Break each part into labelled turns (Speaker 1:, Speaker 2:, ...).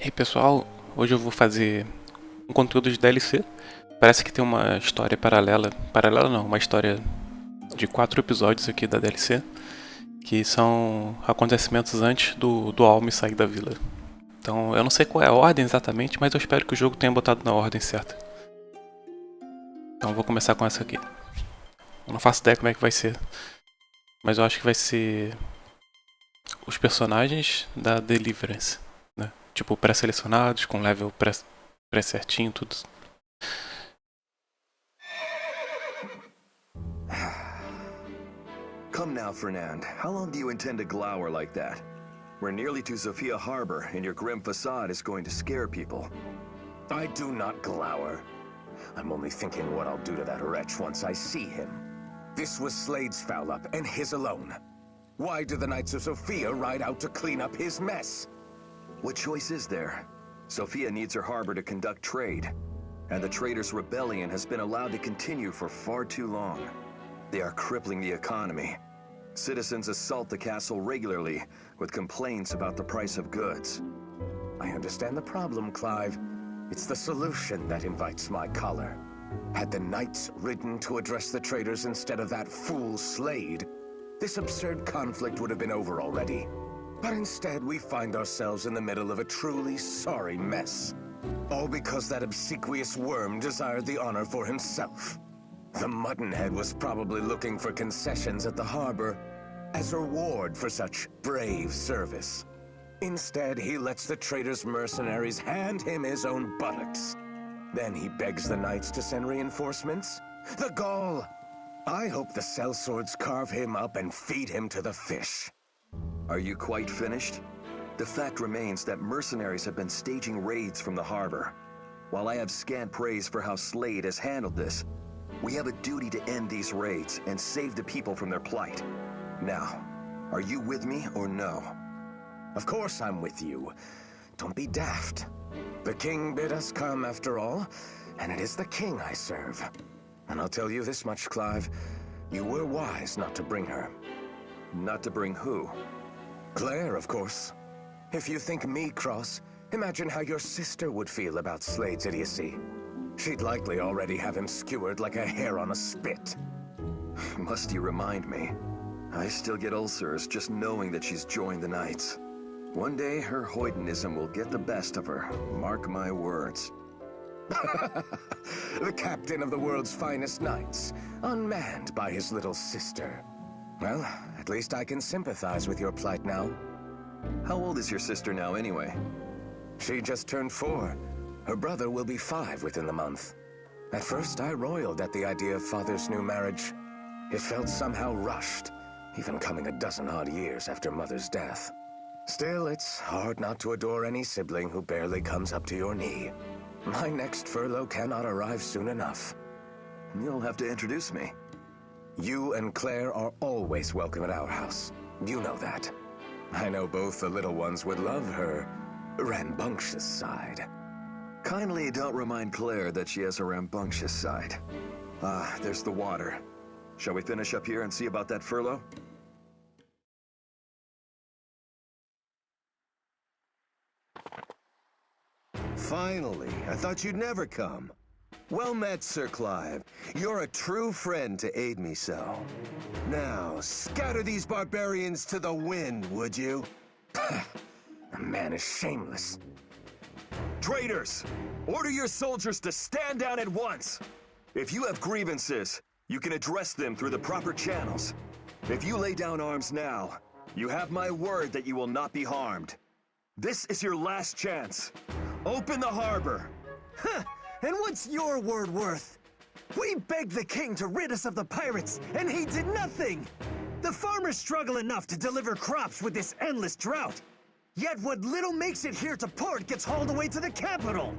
Speaker 1: E aí pessoal, hoje eu vou fazer um conteúdo de DLC. Parece que tem uma história paralela, paralela não, uma história de 4 episódios aqui da DLC, que são acontecimentos antes do Alme sair da vila. Então eu não sei qual é a ordem exatamente, mas eu espero que o jogo tenha botado na ordem certa. Então eu vou começar com essa aqui. Eu não faço ideia como é que vai ser, mas eu acho que vai ser os personagens da Deliverance, né? Tipo, pré-selecionados, com level pré-certinho, tudo.
Speaker 2: Come now, Fernand. How long do you intend to glower like that? We're nearly to Sophia Harbor, and your grim facade is going to scare people.
Speaker 3: I do not glower. I'm only thinking what I'll do to that wretch once I see him. This was Slade's foul-up, and his alone. Why do the Knights of Sophia ride out to clean up his mess?
Speaker 2: What choice is there? Sophia needs her harbor to conduct trade, and the traders' rebellion has been allowed to continue for far too long. They are crippling the economy. Citizens assault the castle regularly, with complaints about the price of goods.
Speaker 3: I understand the problem, Clive. It's the solution that invites my choler. Had the Knights ridden to address the traders instead of that fool Slade, this absurd conflict would have been over already. But instead, we find ourselves in the middle of a truly sorry mess. All because that obsequious worm desired the honor for himself. The Muttonhead was probably looking for concessions at the harbor as a reward for such brave service. Instead, he lets the trader's mercenaries hand him his own buttocks. Then he begs the knights to send reinforcements. The gall! I hope the sellswords carve him up and feed him to the fish.
Speaker 2: Are you quite finished? The fact remains that mercenaries have been staging raids from the harbor. While I have scant praise for how Slade has handled this, we have a duty to end these raids and save the people from their plight. Now, are you with me or no?
Speaker 3: Of course I'm with you. Don't be daft. The king bid us come after all, and it is the king I serve. And I'll tell you this much, Clive. You were wise not to bring her.
Speaker 2: Not to bring who?
Speaker 3: Claire, of course. If you think me cross, imagine how your sister would feel about Slade's idiocy. She'd likely already have him skewered like a hare on a spit.
Speaker 2: Must you remind me? I still get ulcers just knowing that she's joined the Knights. One day, her hoydenism will get the best of her. Mark my words.
Speaker 3: The captain of the world's finest knights, unmanned by his little sister. Well, at least I can sympathize with your plight now.
Speaker 2: How old is your sister now, anyway?
Speaker 3: She just turned 4. Her brother will be 5 within the month. At first, I roiled at the idea of father's new marriage. It felt somehow rushed, even coming a dozen-odd years after mother's death. Still, it's hard not to adore any sibling who barely comes up to your knee. My next furlough cannot arrive soon enough.
Speaker 2: You'll have to introduce me.
Speaker 3: You and Claire are always welcome at our house. You know that. I know both the little ones would love her rambunctious side.
Speaker 2: Kindly don't remind Claire that she has a rambunctious side. Ah, there's the water. Shall we finish up here and see about that furlough?
Speaker 4: Finally, I thought you'd never come. Well met, Sir Clive. You're a true friend to aid me so. Now, scatter these barbarians to the wind, would you?
Speaker 3: The man is shameless.
Speaker 2: Traitors! Order your soldiers to stand down at once! If you have grievances, you can address them through the proper channels. If you lay down arms now, you have my word that you will not be harmed. This is your last chance. Open the harbor!
Speaker 5: Huh! And what's your word worth? We begged the king to rid us of the pirates, and he did nothing! The farmers struggle enough to deliver crops with this endless drought. Yet what little makes it here to port gets hauled away to the capital.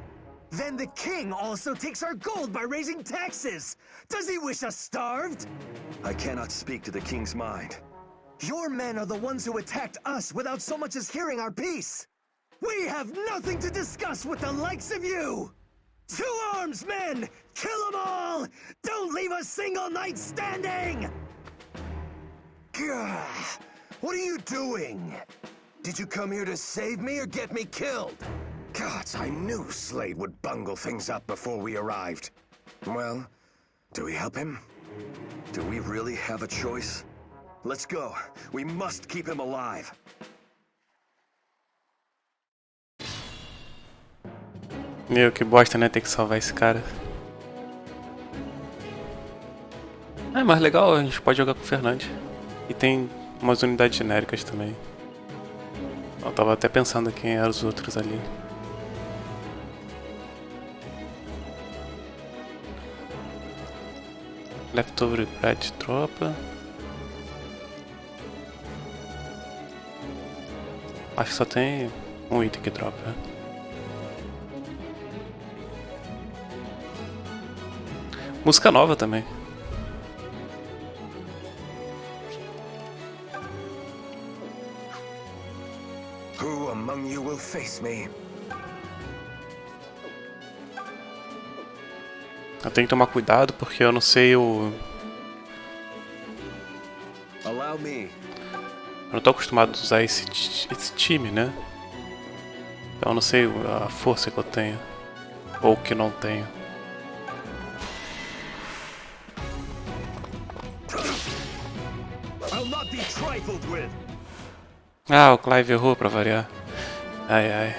Speaker 5: Then the king also takes our gold by raising taxes. Does he wish us starved?
Speaker 2: I cannot speak to the king's mind.
Speaker 5: Your men are the ones who attacked us without so much as hearing our peace. We have nothing to discuss with the likes of you! To arms, men! Kill them all! Don't leave a single knight standing!
Speaker 4: Gah! What are you doing? Did you come here to save me or get me killed?
Speaker 3: Gods, I knew Slade would bungle things up before we arrived. Well, do we help him?
Speaker 2: Do we really have a choice? Let's go. We must keep him alive.
Speaker 1: Meu, que bosta, né? Ter que salvar esse cara. É, mas legal, a gente pode jogar com o Fernandes. E tem umas unidades genéricas também. Eu tava até pensando quem eram os outros ali. Leftover bread tropa. Acho que só tem um item que dropa. Música nova também.
Speaker 3: Who among you will face me?
Speaker 1: Eu tenho que tomar cuidado porque eu não sei o...
Speaker 2: Allow me.
Speaker 1: Eu não tô acostumado a usar esse time, né? Então eu não sei a força que eu tenho. Ou que não tenho.
Speaker 2: I'll not be trifled with.
Speaker 1: Ah, o Clive errou pra variar. Ai, ai.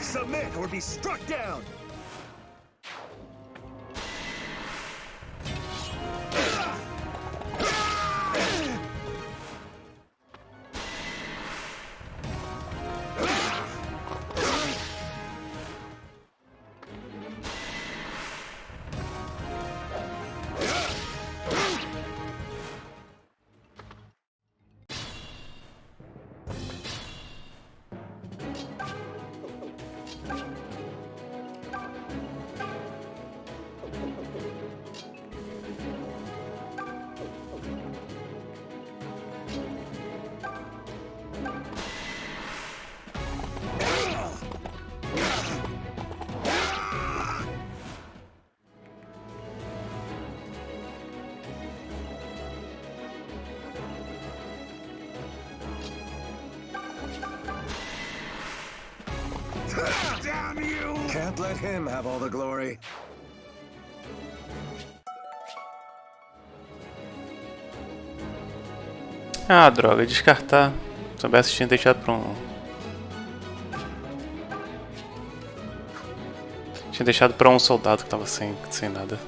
Speaker 2: Submit or be struck down. Damn you!
Speaker 3: Can't let him have all the glory.
Speaker 1: Ah, droga, descartar. Se soubesse, tinha deixado pra um... Tinha deixado pra um soldado que tava sem nada.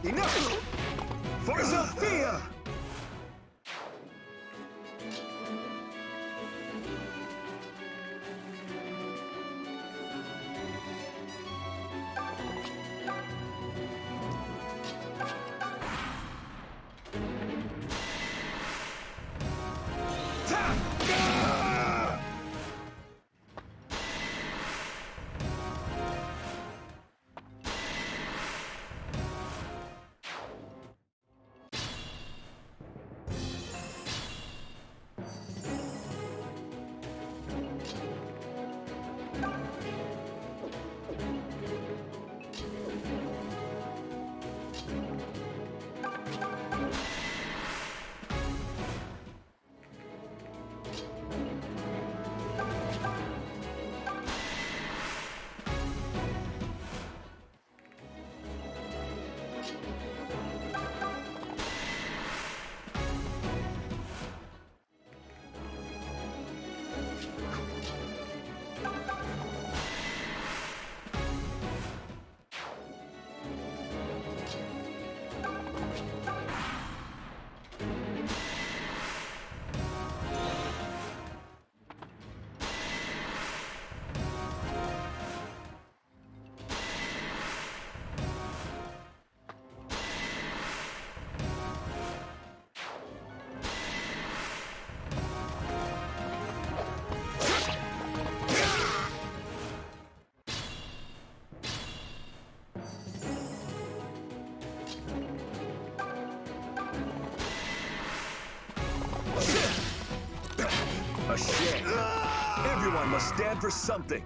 Speaker 2: Enough! For Sophia! Everyone must stand for something.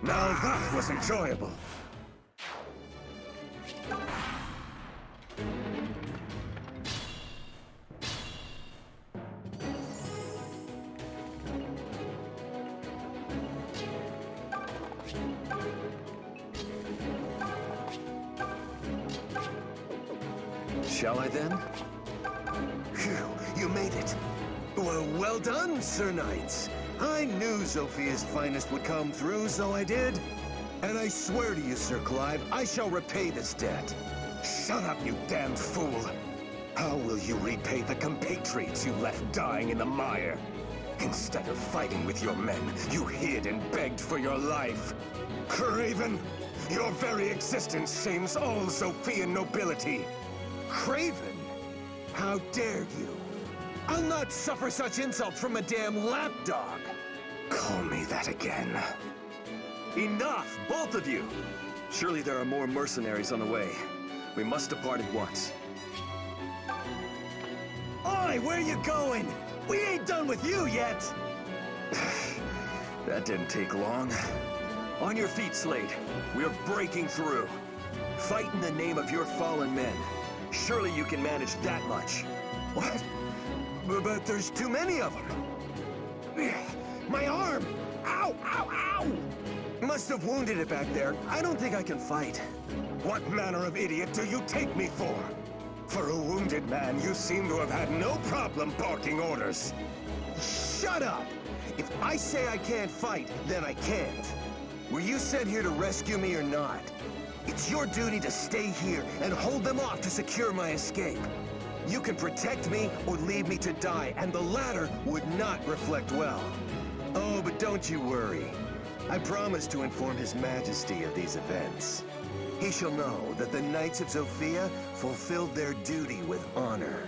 Speaker 3: Now that was enjoyable.
Speaker 2: Shall I then?
Speaker 3: Phew, you made it. Well done, Sir Knights. I knew Zophia's finest would come through, so I did. And I swear to you, Sir Clive, I shall repay this debt. Shut up, you damned fool. How will you repay the compatriots you left dying in the mire? Instead of fighting with your men, you hid and begged for your life. Craven, your very existence shames all Zophian nobility. Craven? How dare you? I'll not suffer such insult from a damn lapdog. Call me that again.
Speaker 2: Enough, both of you! Surely there are more mercenaries on the way. We must depart at once.
Speaker 5: Oi, where you going? We ain't done with you yet!
Speaker 2: That didn't take long. On your feet, Slade. We are breaking through. Fight in the name of your fallen men. Surely you can manage that much.
Speaker 3: What? But there's too many of them. My arm! Ow, ow, ow! Must have wounded it back there. I don't think I can fight. What manner of idiot do you take me for? For a wounded man, you seem to have had no problem barking orders. Shut up! If I say I can't fight, then I can't. Were you sent here to rescue me or not? It's your duty to stay here and hold them off to secure my escape. You can protect me or leave me to die, and the latter would not reflect well. Oh, but don't you worry. I promise to inform His Majesty of these events. He shall know that the Knights of Zofia fulfilled their duty with honor.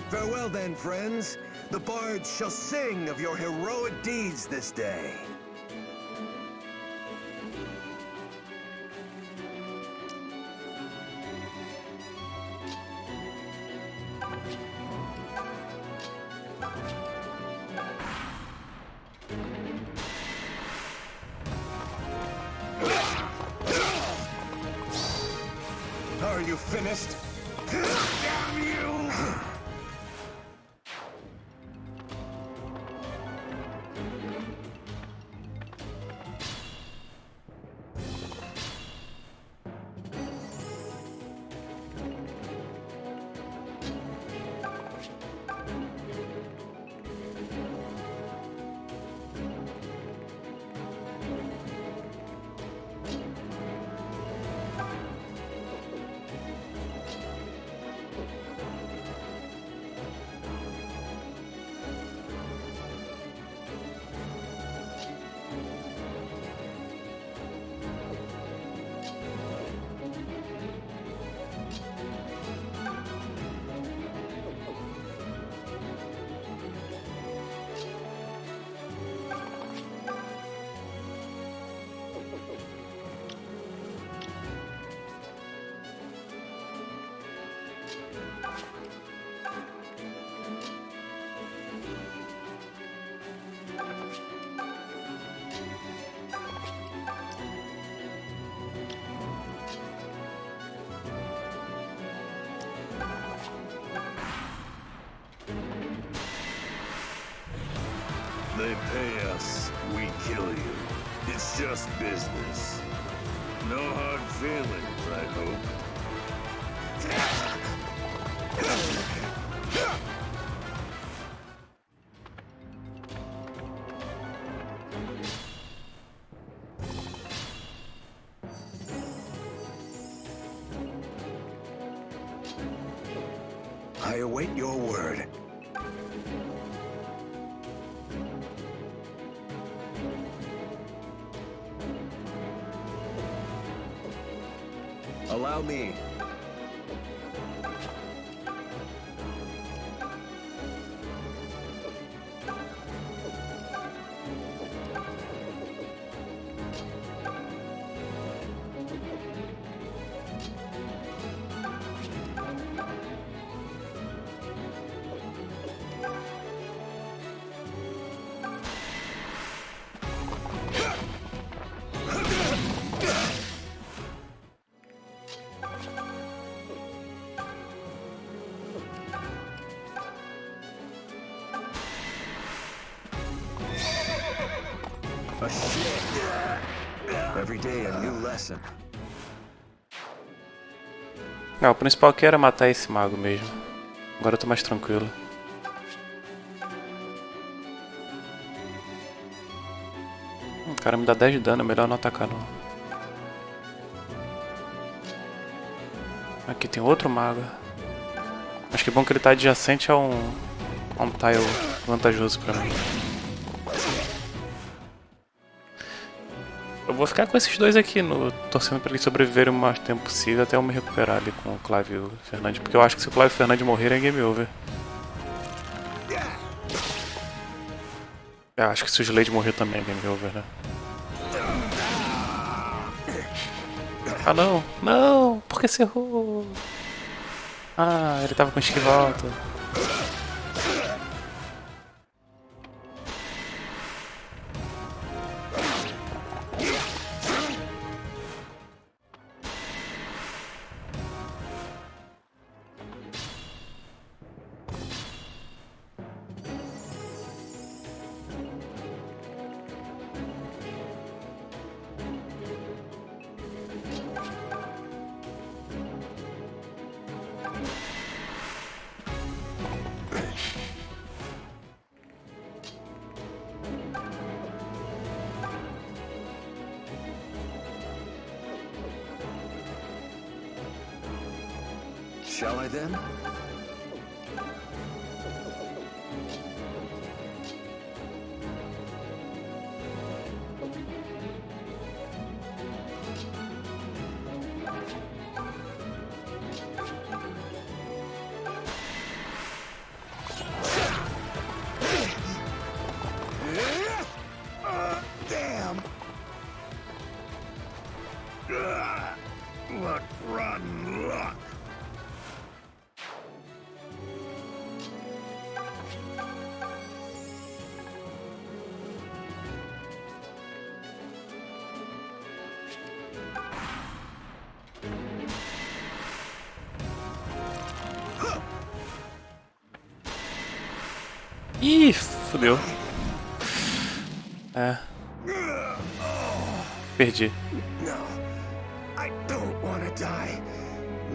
Speaker 3: Farewell then, friends. The bards shall sing of your heroic deeds this day. Are you finished? Damn you!
Speaker 2: they pay us, we kill you. It's just business. No hard feelings, I hope.
Speaker 3: I await your word.
Speaker 2: Allow me.
Speaker 3: Every day a new lesson.
Speaker 1: Não, o principal aqui era matar esse mago mesmo. Agora eu tô mais tranquilo. O cara me dá 10 de dano, é melhor não atacar não. Aqui tem outro mago. Acho que é bom que ele tá adjacente a um tile vantajoso pra mim. Eu vou ficar com esses dois aqui, torcendo pra eles sobreviverem o mais tempo possível até eu me recuperar ali com o Clive e o Fernandes. Porque eu acho que se o Clive e o Fernandes morrerem é game over. Eu acho que se o Slade morrer também é game over, né? Ah não! Não! Por que você errou? Ah, ele tava com esquiva alta.
Speaker 3: Shall I then?
Speaker 2: Damn! What rotten luck!
Speaker 1: Ih, fodeu. É. Perdi.
Speaker 3: No, I don't want to die.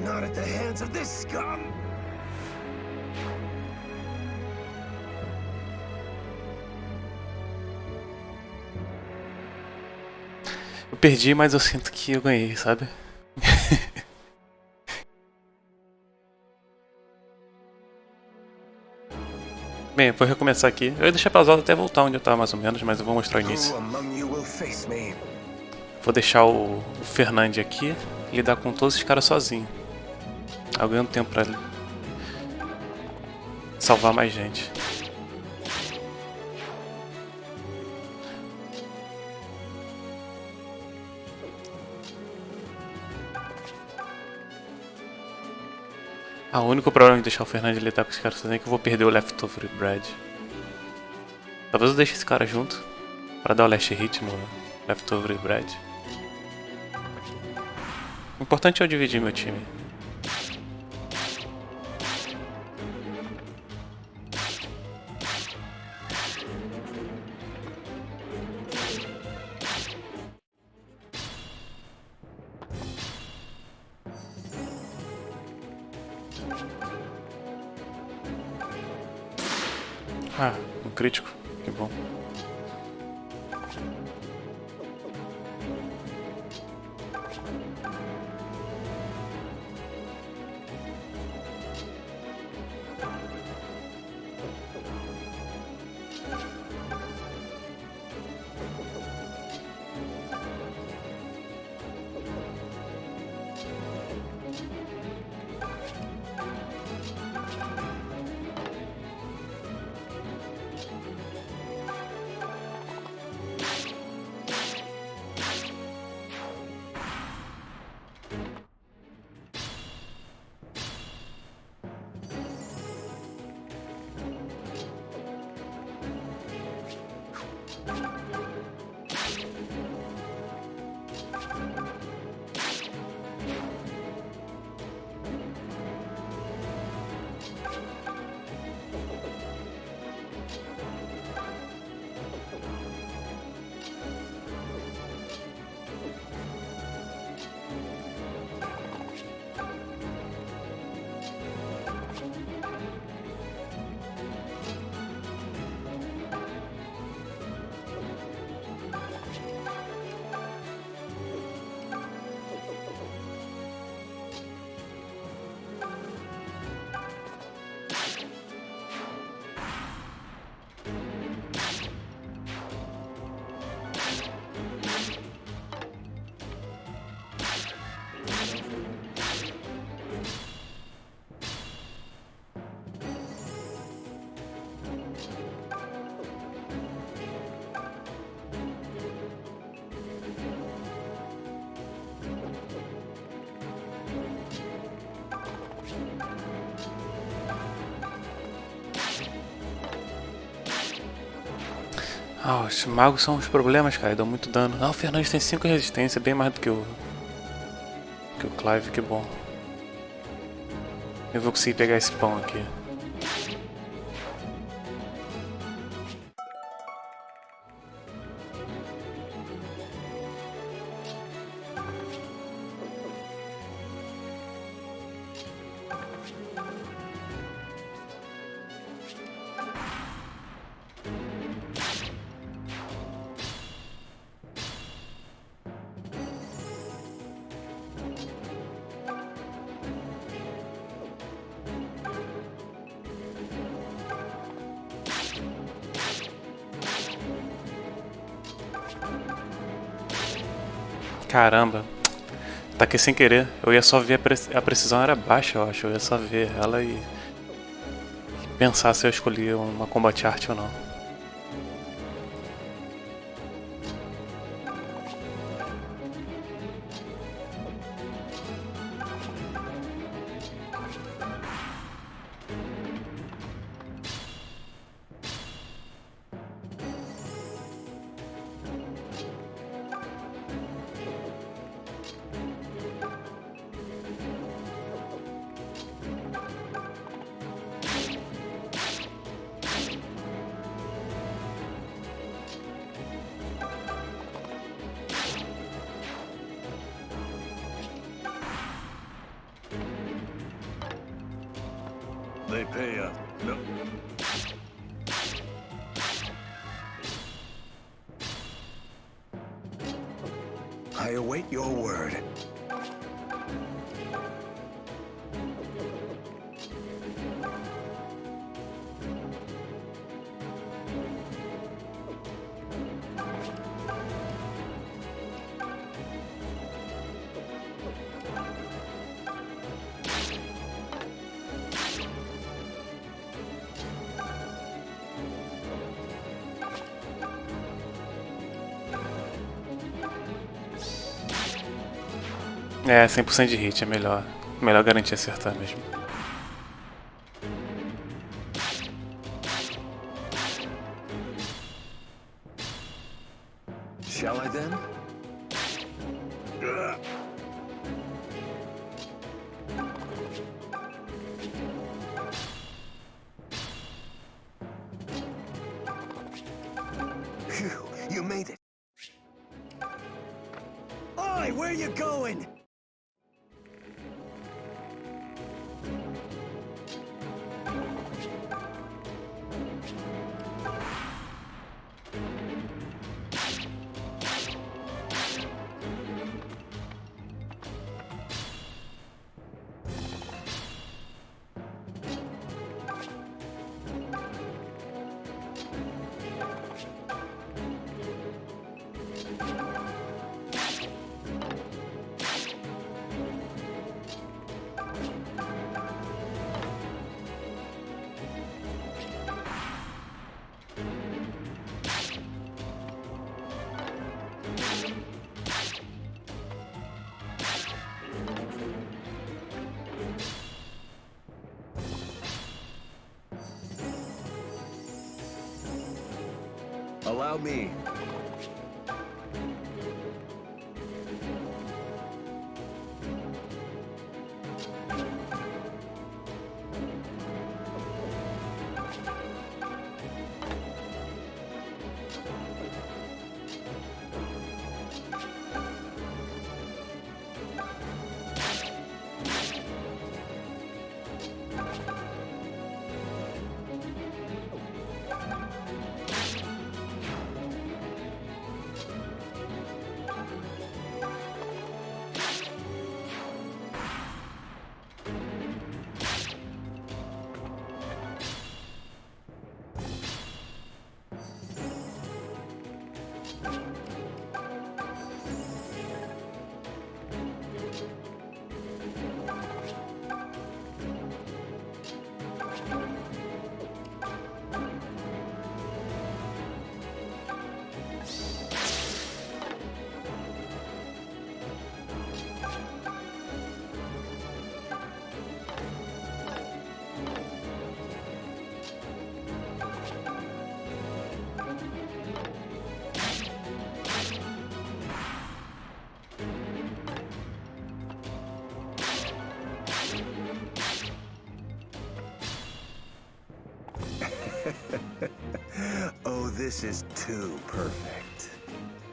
Speaker 3: Not at the hands of this scum.
Speaker 1: Eu perdi, mas eu sinto que eu ganhei, sabe? Bem, vou recomeçar aqui. Eu ia deixar pausado até voltar onde eu tava mais ou menos, mas eu vou mostrar o início.
Speaker 3: Who among you will face me?
Speaker 1: Vou deixar o Fernandes aqui e lidar com todos esses caras sozinho. Aí eu ganho tempo pra salvar mais gente. O único problema de deixar o Fernandes lidar com esse cara sozinho é que eu vou perder o Leftover Bread. Talvez eu deixe esse cara junto para dar o last hit no Leftover Bread. O importante é eu dividir meu time. Ah, um crítico. Que bom. Ah, os magos são os problemas, cara, dão muito dano. Ah, o Fernandes tem 5 resistência, bem mais do que o Clive, que bom. Eu vou conseguir pegar esse pão aqui. Caramba, taquei sem querer. Eu ia só ver a precisão era baixa, eu acho. Eu ia só ver ela e pensar se eu escolhia uma combat art ou não.
Speaker 2: They pay up. No.
Speaker 3: I await your word.
Speaker 1: É, 100% de hit é melhor. Melhor garantir acertar mesmo.
Speaker 3: Shall I then? Phew, you made it.
Speaker 5: Oi, where you going?
Speaker 2: Allow me.
Speaker 4: Oh, this is too perfect.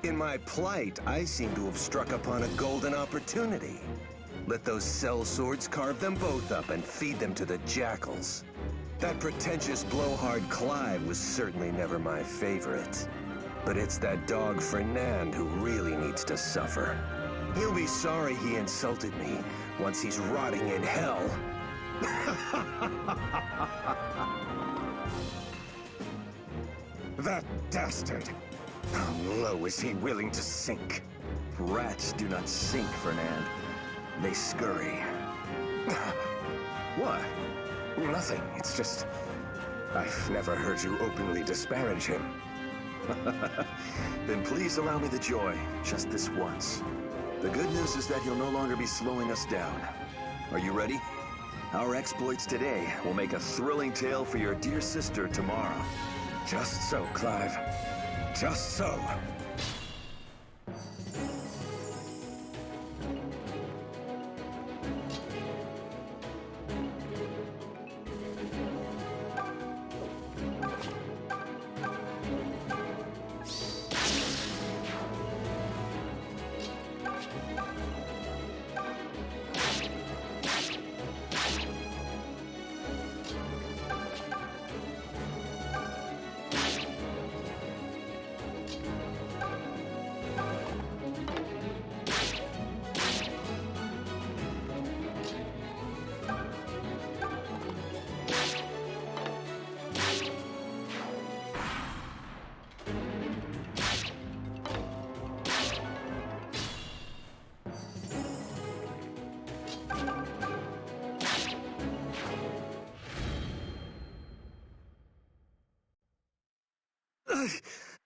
Speaker 4: In my plight, I seem to have struck upon a golden opportunity. Let those cell swords carve them both up and feed them to the jackals. That pretentious blowhard Clive was certainly never my favorite. But it's that dog Fernand who really needs to suffer. He'll be sorry he insulted me once he's rotting in hell. That dastard! How low is he willing to sink?
Speaker 2: Rats do not sink, Fernand. They scurry. What?
Speaker 4: Nothing. It's just... I've never heard you openly disparage him.
Speaker 2: Then please allow me the joy, just this once. The good news is that he'll no longer be slowing us down. Are you ready? Our exploits today will make a thrilling tale for your dear sister tomorrow.
Speaker 4: Just so, Clive. Just so.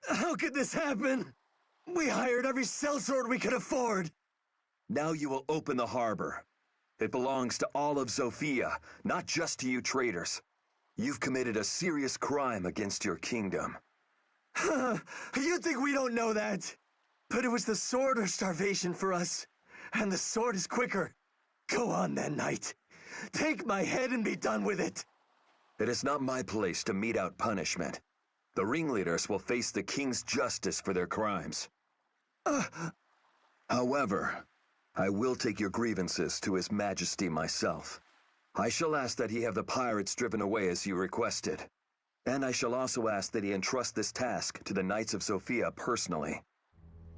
Speaker 5: How could this happen? We hired every sellsword we could afford.
Speaker 2: Now you will open the harbor. It belongs to all of Zofia, not just to you traitors. You've committed a serious crime against your kingdom.
Speaker 5: You think we don't know that? But it was the sword or starvation for us. And the sword is quicker. Go on then, knight. Take my head and be done with it.
Speaker 2: It is not my place to mete out punishment. The ringleaders will face the king's justice for their crimes. However, I will take your grievances to His Majesty myself. I shall ask that he have the pirates driven away as you requested. And I shall also ask that he entrust this task to the Knights of Zofia personally.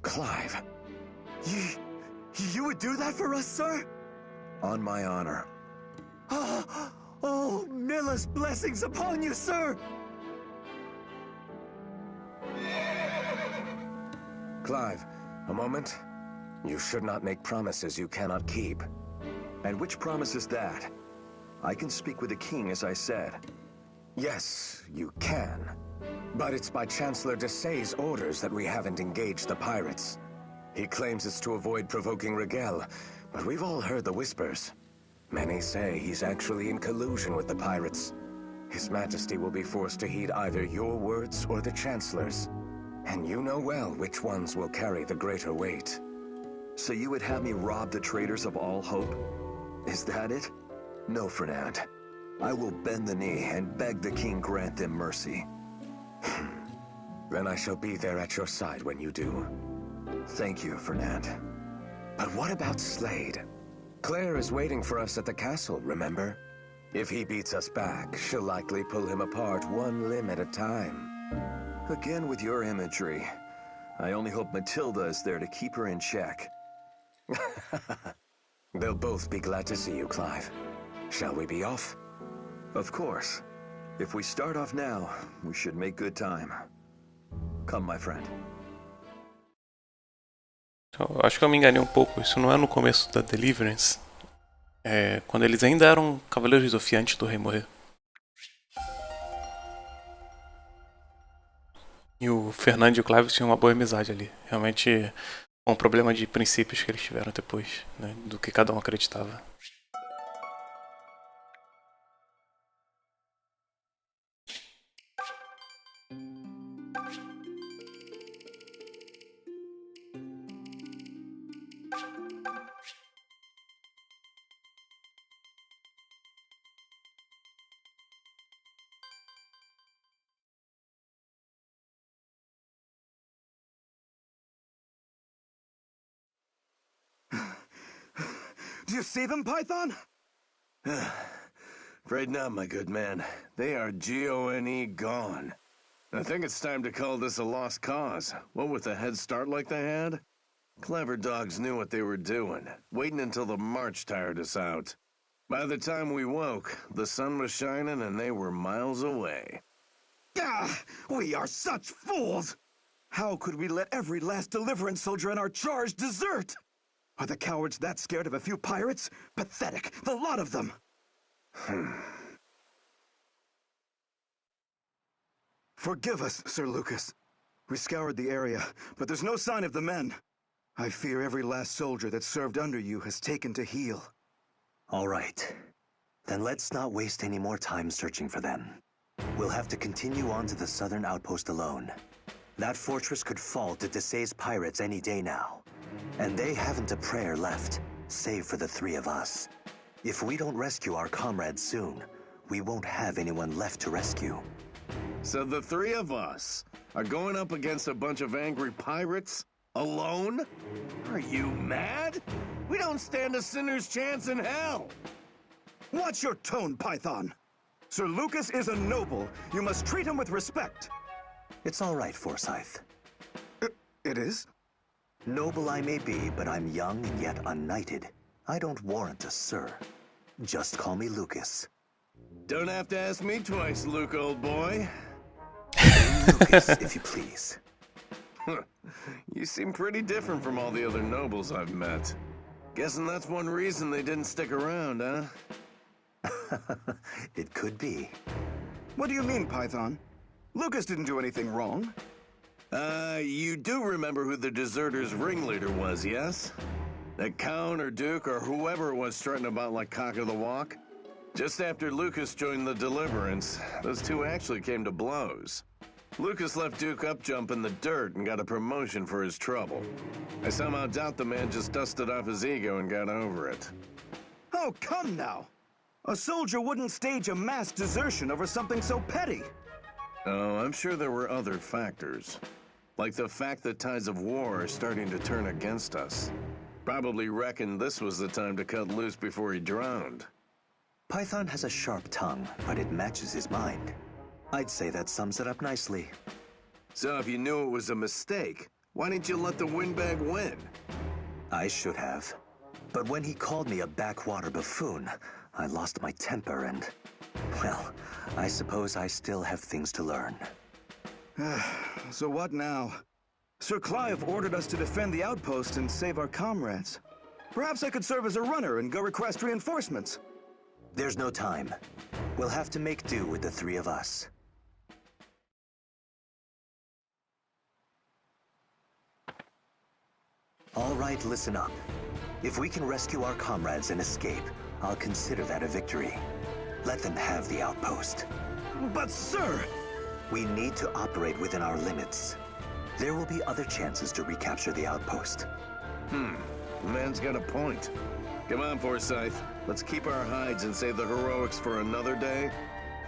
Speaker 5: Clive, you would do that for us, sir?
Speaker 2: On my honor.
Speaker 5: Oh, Milla's blessings upon you, sir!
Speaker 4: Clive, a moment. You should not make promises you cannot keep.
Speaker 2: And which promise is that? I can speak with the king, as I said.
Speaker 4: Yes, you can. But it's by Chancellor Desay's orders that we haven't engaged the pirates. He claims it's to avoid provoking Rigel, but we've all heard the whispers. Many say he's actually in collusion with the pirates. His Majesty will be forced to heed either your words or the Chancellor's.
Speaker 3: And you know well which ones will carry the greater weight.
Speaker 2: So you would have me rob the traitors of all hope? Is that it? No, Fernand. I will bend the knee and beg the king grant them mercy.
Speaker 3: Then I shall be there at your side when you do.
Speaker 2: Thank you, Fernand.
Speaker 3: But what about Slade? Claire is waiting for us at the castle, remember? If he beats us back, she'll likely pull him apart one limb at a time.
Speaker 2: Again with your imagery. I only hope Matilda is there to keep her in check.
Speaker 3: They'll both be glad to see you, Clive. Shall we be off?
Speaker 2: Of course. If we start off now, we should make good time. Come, my friend.
Speaker 1: Eu acho que eu me enganei um pouco. Isso não é no começo da Deliverance. É quando eles ainda eram Cavaleiros de Sofia antes do rei morrer. E o Fernando e o Clive tinham uma boa amizade ali. Realmente um problema de princípios que eles tiveram depois, né, do que cada um acreditava.
Speaker 5: Do you see them, Python?
Speaker 4: Afraid not, my good man. They are G-O-N-E gone. I think it's time to call this a lost cause. What with a head start like they had? Clever dogs knew what they were doing, waiting until the march tired us out. By the time we woke, the sun was shining and they were miles away.
Speaker 5: Ah, we are such fools! How could we let every last Deliverance soldier in our charge desert? Are the cowards that scared of a few pirates? Pathetic, the lot of them! Forgive us, Sir Lucas. We scoured the area, but there's no sign of the men. I fear every last soldier that served under you has taken to heel.
Speaker 6: All right. Then let's not waste any more time searching for them. We'll have to continue on to the southern outpost alone. That fortress could fall to Desai's pirates any day now. And they haven't a prayer left, save for the three of us. If we don't rescue our comrades soon, we won't have anyone left to rescue.
Speaker 4: So the three of us are going up against a bunch of angry pirates? Alone? Are you mad? We don't stand a sinner's chance in hell!
Speaker 5: Watch your tone, Python! Sir Lucas is a noble. You must treat him with respect.
Speaker 6: It's all right, Forsyth.
Speaker 5: It is?
Speaker 6: Noble I may be, but I'm young and yet unknighted. I don't warrant a sir. Just call me Lucas.
Speaker 4: Don't have to ask me twice, Luke, old boy.
Speaker 6: Lucas, if you please.
Speaker 4: You seem pretty different from all the other nobles I've met. Guessing that's one reason they didn't stick around, huh?
Speaker 6: It could be.
Speaker 5: What do you mean, Python? Lucas didn't do anything wrong.
Speaker 4: You do remember who the deserters' ringleader was, yes? That count or duke or whoever was strutting about like cock of the walk? Just after Lucas joined the Deliverance, those two actually came to blows. Lucas left Duke Upjump in the dirt and got a promotion for his trouble. I somehow doubt the man just dusted off his ego and got over it.
Speaker 5: Oh, come now! A soldier wouldn't stage a mass desertion over something so petty.
Speaker 4: Oh, I'm sure there were other factors. Like the fact that tides of war are starting to turn against us. Probably reckoned this was the time to cut loose before he drowned.
Speaker 6: Python has a sharp tongue, but it matches his mind. I'd say that sums it up nicely.
Speaker 4: So if you knew it was a mistake, why didn't you let the windbag win?
Speaker 6: I should have. But when he called me a backwater buffoon, I lost my temper and... well, I suppose I still have things to learn.
Speaker 5: So what now? Sir Clive ordered us to defend the outpost and save our comrades. Perhaps I could serve as a runner and go request reinforcements.
Speaker 6: There's no time. We'll have to make do with the three of us. All right, listen up. If we can rescue our comrades and escape, I'll consider that a victory. Let them have the outpost.
Speaker 5: But sir!
Speaker 6: We need to operate within our limits. there will be other chances to recapture the outpost.
Speaker 4: The man's got a point. Come on, Forsyth. Let's keep our hides and save the heroics for another day.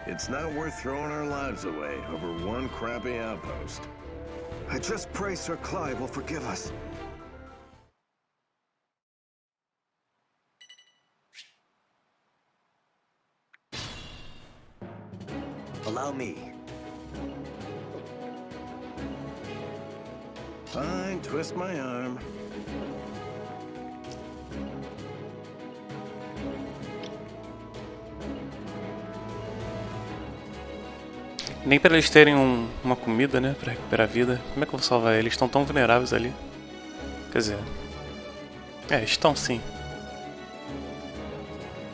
Speaker 4: It's not worth throwing our lives away over one crappy outpost.
Speaker 2: I just pray Sir Clive will forgive us.
Speaker 6: Allow me.
Speaker 4: Fine, twist my arm.
Speaker 1: Nem pra eles terem uma comida, né? Pra recuperar a vida. Como é que eu vou salvar eles? Estão tão vulneráveis ali. Quer dizer... estão sim.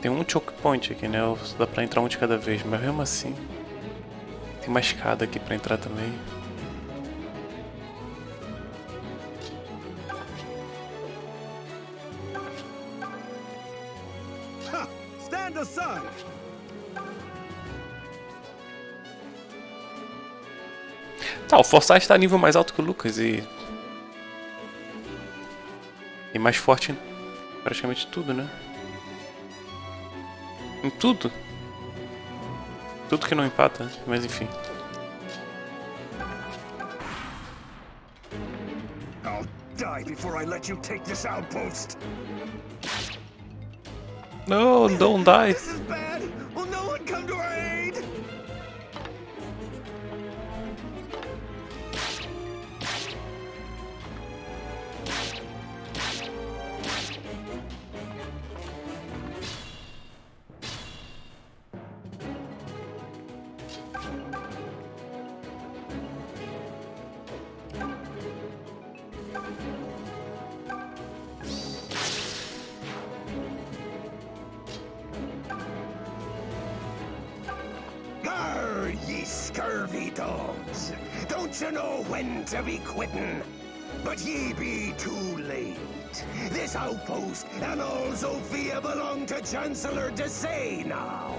Speaker 1: Tem um choke point aqui, né? Dá pra entrar um de cada vez, mas mesmo assim... Tem uma escada aqui pra entrar também.
Speaker 2: Ha! Stand aside!
Speaker 1: Tá, o Forsyth tá a nível mais alto que o Lucas e mais forte em praticamente tudo, né? Em tudo. Tudo que não empata, né? Mas enfim.
Speaker 2: I'll die before I let you take this outpost.
Speaker 1: No, don't die.
Speaker 2: This is bad. Will no one come to our aid?
Speaker 3: Arr, ye scurvy dogs! Don't you know when to be quittin'? But ye be too late. This outpost and all Sophia belong to Chancellor Desai now.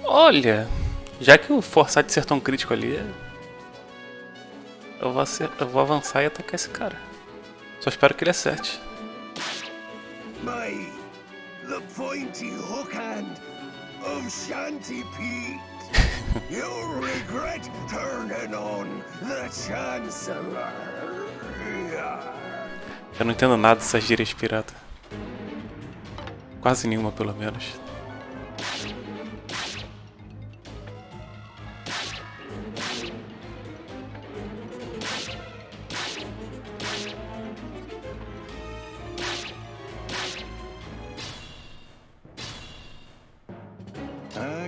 Speaker 1: Olha, já que o Forsyth ser tão crítico ali, eu vou avançar e atacar esse cara. Só espero que ele acerte.
Speaker 3: My, the pointy hook hand of Shanty Pete. You'll regret turning on the Chancellor.
Speaker 1: Eu não entendo nada dessas gírias pirata. Quase nenhuma, pelo menos.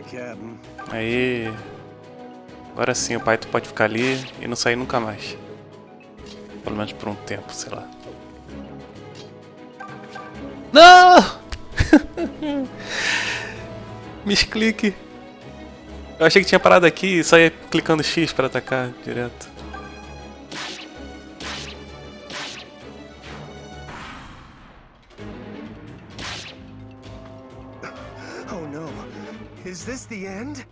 Speaker 4: Captain.
Speaker 1: Aí... Agora sim, o pai tu pode ficar ali e não sair nunca mais. Pelo menos por um tempo, sei lá. Não! Misclique. Eu achei que tinha parado aqui e só ia clicando X pra atacar direto.
Speaker 5: Oh no. Is this the end?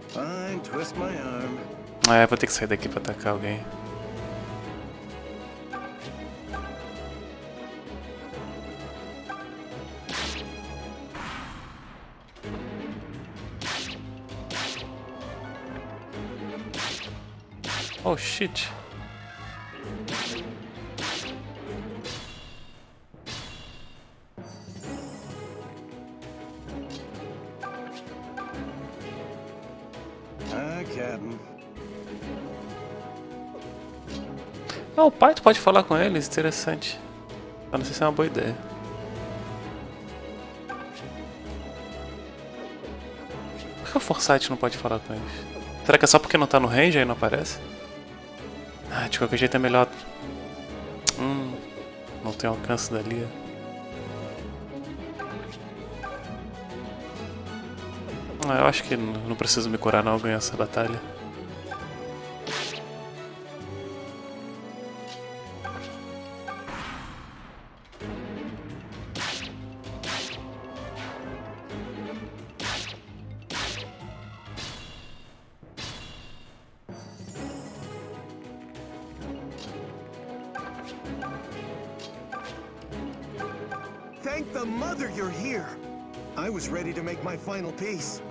Speaker 4: Fine, twist my arm.
Speaker 1: É, vou ter que sair daqui pra atacar alguém. Oh shit.
Speaker 4: Captain.
Speaker 1: Ah, o pai tu pode falar com eles, interessante. Eu não sei se é uma boa ideia. Por que o Forsyth não pode falar com eles? Será que é só porque não tá no range aí não aparece? Ah, de qualquer jeito é melhor. Não tem alcance dali. Eu acho que não preciso me curar não, ganhar essa batalha.
Speaker 4: Thank the mother you're here. I was ready to make my final piece.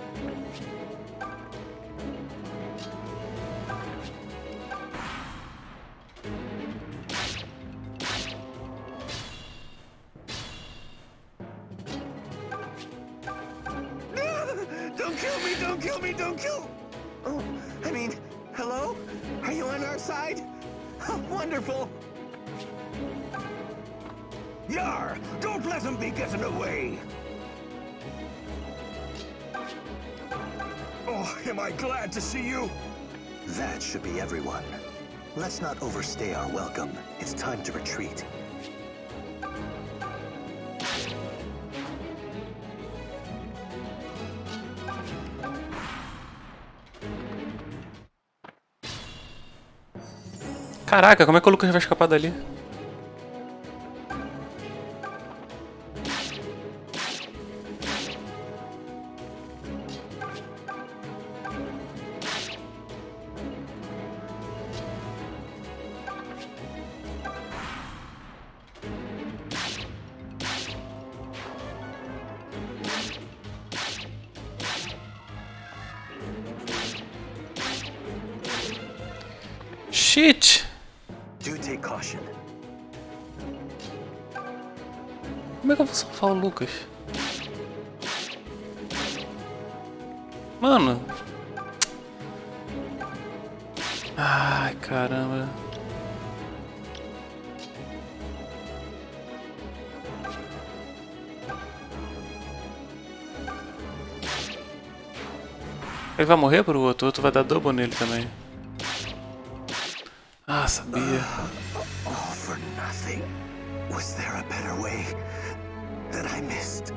Speaker 4: Don't kill me, don't kill me, don't kill! Oh, I mean, hello? Are you on our side? Oh, wonderful! Yar! Don't let him be getting away!
Speaker 2: Oh, am I glad to see you?
Speaker 6: That should be everyone. Let's not overstay our welcome. It's time to retreat.
Speaker 1: Caraca, como é que o Lucas vai escapar dali? Shit!
Speaker 6: Do take caution.
Speaker 1: Como é que eu vou salvar o Lucas? Mano! Ai, caramba. Ele vai morrer pro outro, o outro vai dar double nele também. Ah, sabia.
Speaker 6: All for nothing. Was there a better way that I missed?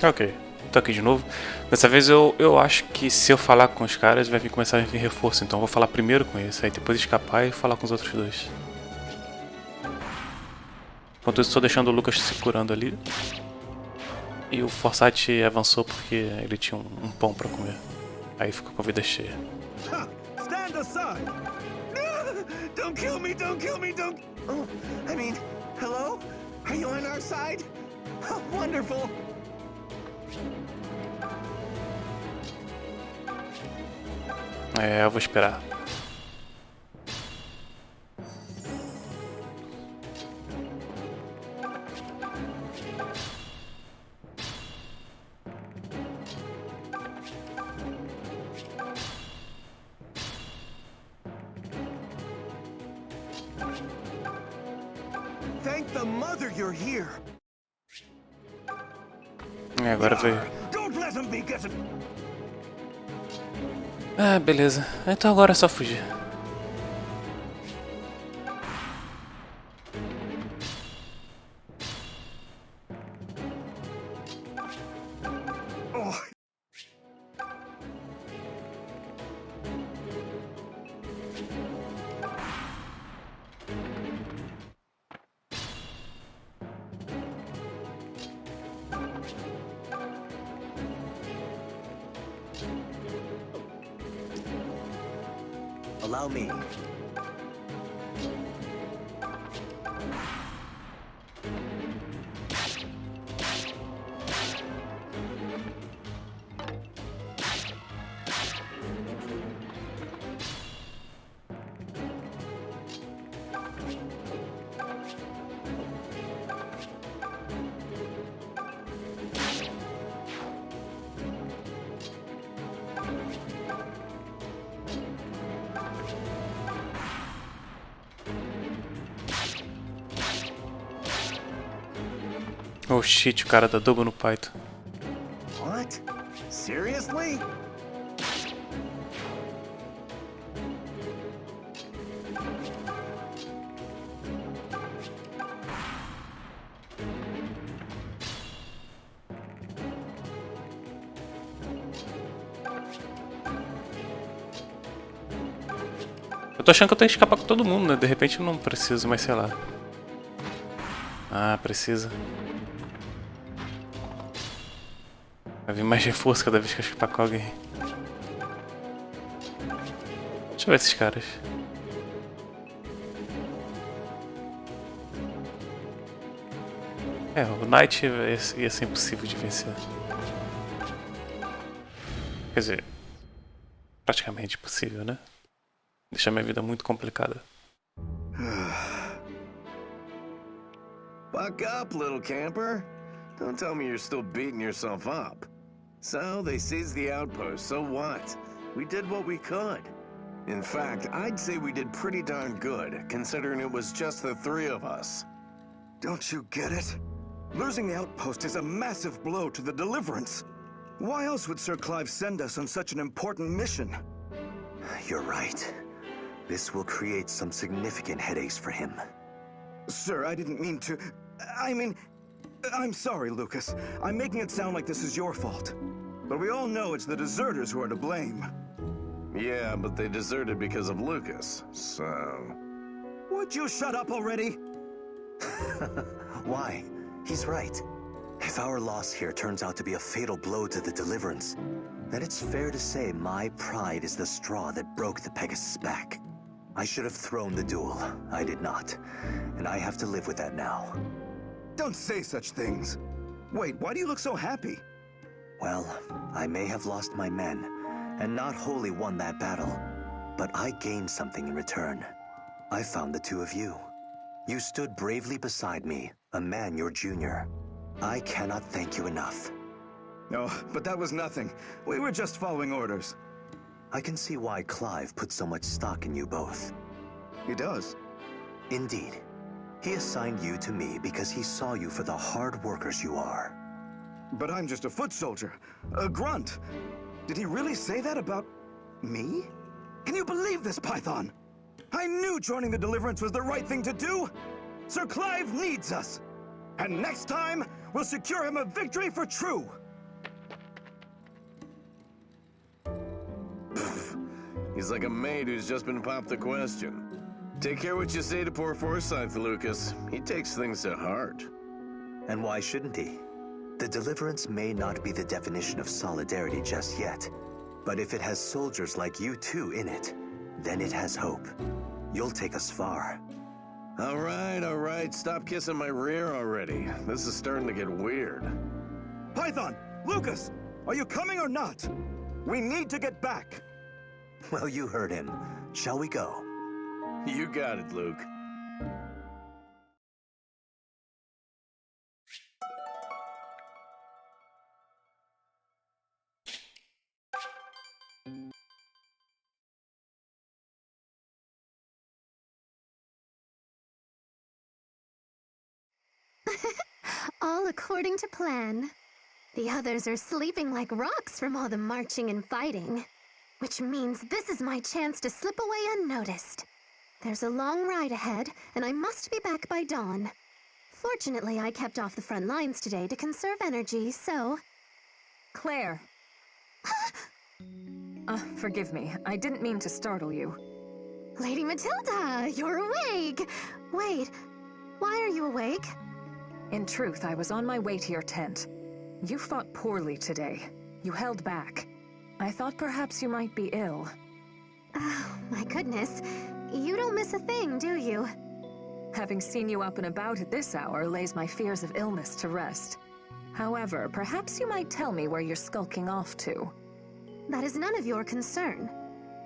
Speaker 1: Ok, tô aqui de novo. Dessa vez eu acho que se eu falar com os caras vai começar a vir reforço, então eu vou falar primeiro com esse, aí depois escapar e falar com os outros dois. Enquanto isso, estou deixando o Lucas se curando ali. E o Forsyth avançou porque ele tinha um pão pra comer. Aí ficou com a vida cheia.
Speaker 4: Stand aside! Don't kill me, don't kill me, don't... Oh, I mean, hello? Are you on our side? Oh, wonderful!
Speaker 1: Eu vou esperar.
Speaker 4: Thank the mother you're here.
Speaker 1: Agora veio.
Speaker 4: Don't let him be getting...
Speaker 1: Ah, beleza. Então agora é só fugir.
Speaker 6: Allow me.
Speaker 1: Oh shit, o cara dá double no Python.
Speaker 3: What? Seriously?
Speaker 1: Eu tô achando que eu tenho que escapar com todo mundo, né? De repente eu não preciso, mas sei lá. Ah, precisa. Vai vir mais reforço cada vez que eu escapar com alguém. Deixa eu ver esses caras. É, o Knight ia ser impossível de vencer. Quer dizer, praticamente impossível, né? Deixa minha vida muito complicada.
Speaker 4: Buck up, little camper. Don't tell me you're still beating yourself up. So, they seized the outpost, so what? We did what we could. In fact, I'd say we did pretty darn good, considering it was just the three of us.
Speaker 5: Don't you get it? Losing the outpost is a massive blow to the Deliverance. Why else would Sir Clive send us on such an important mission?
Speaker 6: You're right. This will create some significant headaches for him.
Speaker 5: Sir, I didn't mean to... I'm sorry, Lucas. I'm making it sound like this is your fault. But we all know it's the deserters who are to blame.
Speaker 4: Yeah, but they deserted because of Lucas, so...
Speaker 5: Would you shut up already?
Speaker 6: Why? He's right. If our loss here turns out to be a fatal blow to the Deliverance, then it's fair to say my pride is the straw that broke the Pegasus' back. I should have thrown the duel. I did not. And I have to live with that now.
Speaker 5: Don't say such things. Wait, why do you look so happy?
Speaker 6: Well, I may have lost my men, and not wholly won that battle. But I gained something in return. I found the two of you. You stood bravely beside me, a man your junior. I cannot thank you enough.
Speaker 5: No, but that was nothing. We were just following orders.
Speaker 6: I can see why Clive put so much stock in you both.
Speaker 5: He does.
Speaker 6: Indeed. He assigned you to me because he saw you for the hard workers you are.
Speaker 5: But I'm just a foot soldier, a grunt. Did he really say that about me? Can you believe this, Python? I knew joining the Deliverance was the right thing to do. Sir Clive needs us. And next time, we'll secure him a victory for true.
Speaker 4: He's like a maid who's just been popped the question. Take care what you say to poor Forsyth, Lucas. He takes things to heart.
Speaker 6: And why shouldn't he? The Deliverance may not be the definition of solidarity just yet, but if it has soldiers like you two in it, then it has hope. You'll take us far.
Speaker 4: All right. Stop kissing my rear already. This is starting to get weird.
Speaker 5: Python! Lucas! Are you coming or not? We need to get back.
Speaker 6: Well, you heard him. Shall we go?
Speaker 4: You got it, Luke.
Speaker 7: All according to plan. The others are sleeping like rocks from all the marching and fighting. Which means this is my chance to slip away unnoticed. There's a long ride ahead, and I must be back by dawn. Fortunately, I kept off the front lines today to conserve energy, so...
Speaker 8: Claire. Forgive me. I didn't mean to startle you.
Speaker 7: Lady Matilda, you're awake! Wait, why are you awake?
Speaker 8: In truth, I was on my way to your tent. You fought poorly today. You held back. I thought perhaps you might be ill.
Speaker 7: Oh, my goodness. You don't miss a thing, do you?
Speaker 8: Having seen you up and about at this hour lays my fears of illness to rest. However, perhaps you might tell me where you're skulking off to.
Speaker 7: That is none of your concern.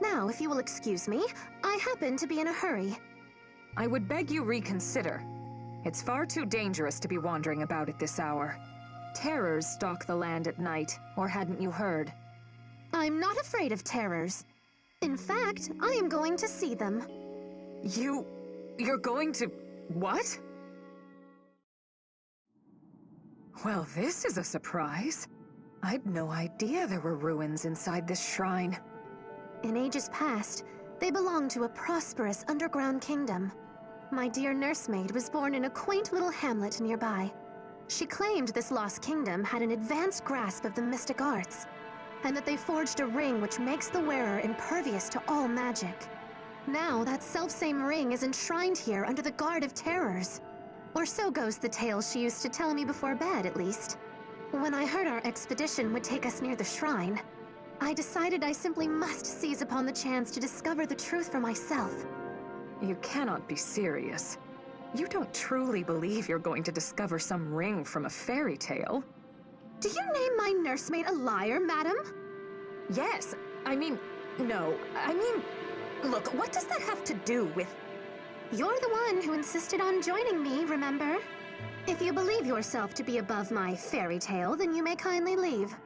Speaker 7: Now, if you will excuse me, I happen to be in a hurry.
Speaker 8: I would beg you reconsider. It's far too dangerous to be wandering about at this hour. Terrors stalk the land at night, or hadn't you heard?
Speaker 7: I'm not afraid of terrors. In fact, I am going to see them.
Speaker 8: You're going to... what? Well, this is a surprise. I'd no idea there were ruins inside this shrine.
Speaker 7: In ages past, they belonged to a prosperous underground kingdom. My dear nursemaid was born in a quaint little hamlet nearby. She claimed this lost kingdom had an advanced grasp of the mystic arts, and that they forged a ring which makes the wearer impervious to all magic. Now, that selfsame ring is enshrined here under the guard of terrors. Or so goes the tale she used to tell me before bed, at least. When I heard our expedition would take us near the shrine, I decided I simply must seize upon the chance to discover the truth for myself.
Speaker 8: You cannot be serious. You don't truly believe you're going to discover some ring from a fairy tale?
Speaker 7: Do you name my nursemaid a liar, madam?
Speaker 8: Yes. Look, what does that have to do with...
Speaker 7: You're the one who insisted on joining me, remember? If you believe yourself to be above my fairy tale, then you may kindly leave.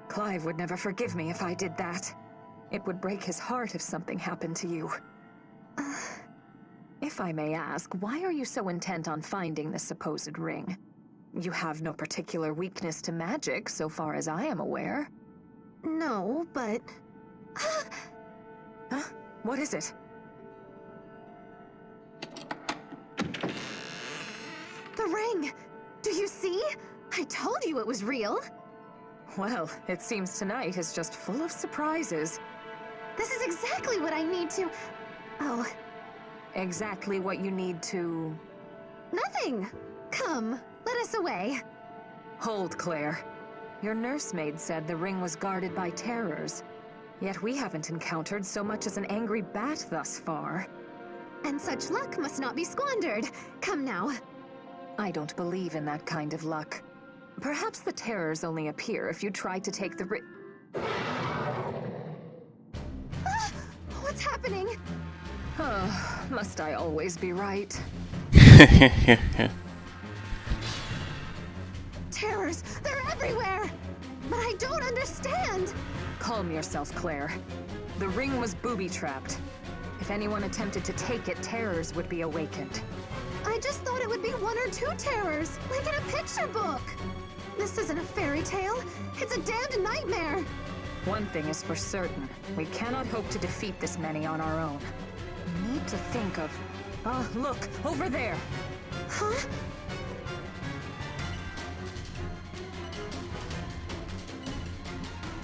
Speaker 8: Clive would never forgive me if I did that. It would break his heart if something happened to you. If I may ask, why are you so intent on finding this supposed ring? You have no particular weakness to magic, so far as I am aware.
Speaker 7: No, but...
Speaker 8: Huh? What is it?
Speaker 7: The ring! Do you see? I told you it was real!
Speaker 8: Well, it seems tonight is just full of surprises.
Speaker 7: This is exactly what I need to... Oh.
Speaker 8: Exactly what you need to...
Speaker 7: Nothing! Come, let us away.
Speaker 8: Hold, Claire. Your nursemaid said the ring was guarded by terrors. Yet we haven't encountered so much as an angry bat thus far.
Speaker 7: And such luck must not be squandered. Come now.
Speaker 8: I don't believe in that kind of luck. Perhaps the terrors only appear if you try to take the
Speaker 7: What's happening?
Speaker 8: Oh, must I always be right?
Speaker 7: Terrors! They're everywhere! But I don't understand!
Speaker 8: Calm yourself, Claire. The ring was booby-trapped. If anyone attempted to take it, terrors would be awakened.
Speaker 7: I just thought it would be one or two terrors, like in a picture book! This isn't a fairy tale. It's a damned nightmare!
Speaker 8: One thing is for certain. We cannot hope to defeat this many on our own. We need to think of... look! Over there!
Speaker 7: Huh?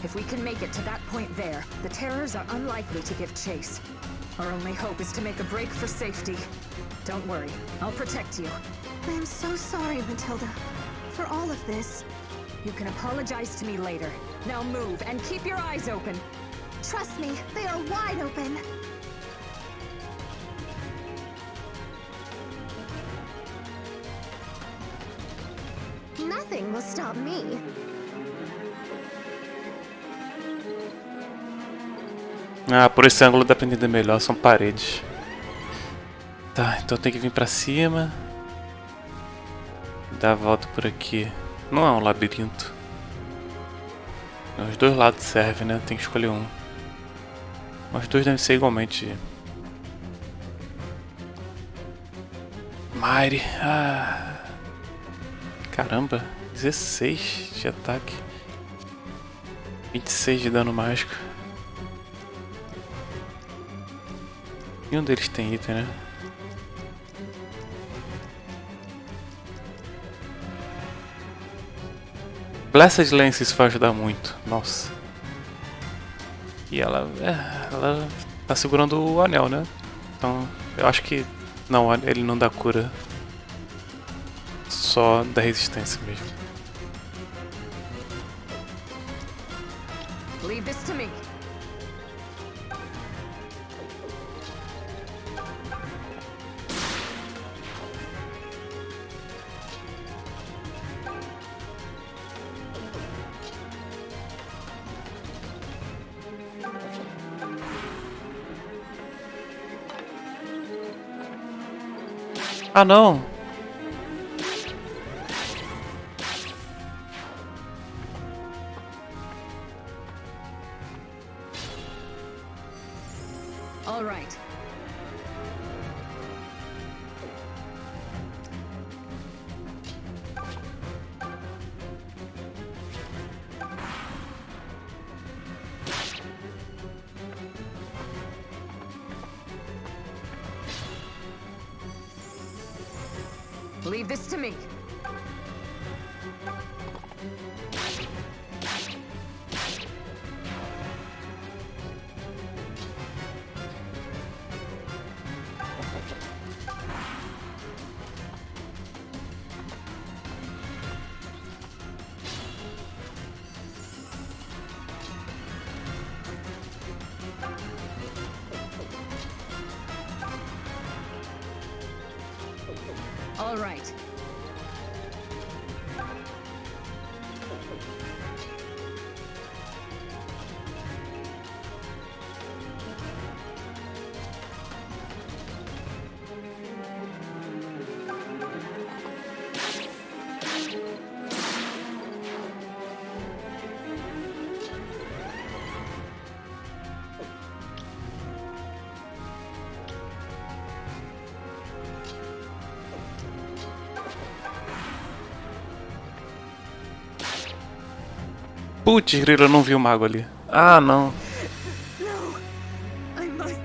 Speaker 8: If we can make it to that point there, the terrors are unlikely to give chase. Our only hope is to make a break for safety. Don't worry, I'll protect you.
Speaker 7: I am so sorry, Matilda, for all of this.
Speaker 8: You can apologize to me later. Now move, and keep your eyes open.
Speaker 7: Trust me, they are wide open. Nothing will stop me.
Speaker 1: Ah, por esse ângulo dá pra entender melhor, são paredes. Tá, então tem que vir pra cima. Dar a volta por aqui. Não é um labirinto. Os dois lados servem, né? Tem que escolher um. Os dois devem ser igualmente... Mighty. Ah. Caramba, 16 de ataque. 26 de dano mágico. Nenhum deles tem item, né? Blessed Lances vai ajudar muito. Nossa. E ela tá segurando o anel, né? Então eu acho que não, ele não dá cura. Só da resistência mesmo.
Speaker 8: Leave this to me.
Speaker 1: Ah, não!
Speaker 8: All right. Leave this to me. All right.
Speaker 1: Putz, grilo, eu não vi o mago ali. Ah, não.
Speaker 8: No, I must.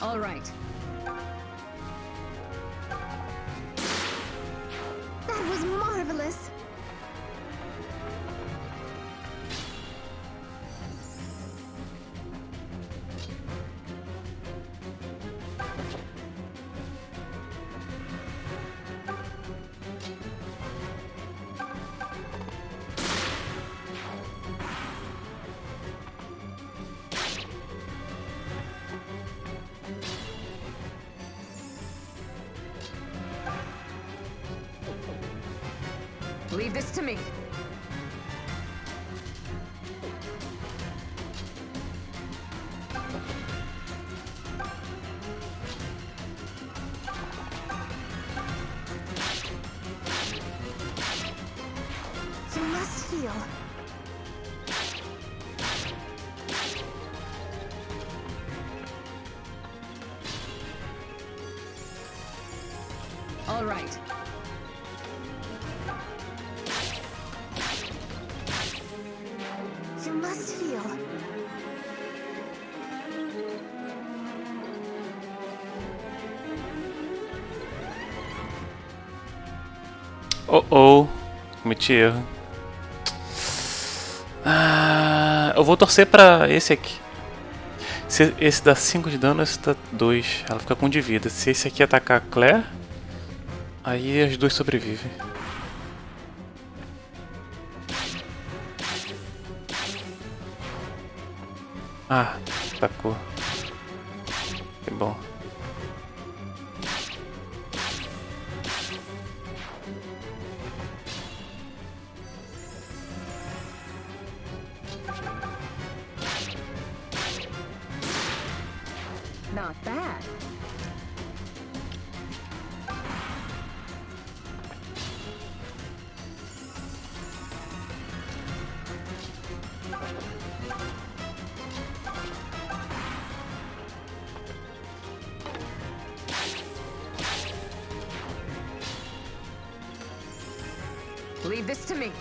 Speaker 8: All right.
Speaker 7: That was marvelous.
Speaker 8: Leave this to me.
Speaker 7: You must heal.
Speaker 8: All right.
Speaker 7: You must heal.
Speaker 1: Oh, cometi erro. Eu vou torcer pra esse aqui. Se esse dá 5 de dano, esse dá 2. Ela fica com 1 de vida. Se esse aqui atacar a Claire, aí as duas sobrevivem. Ah, atacou. Que bom.
Speaker 8: Not bad. Leave this to me.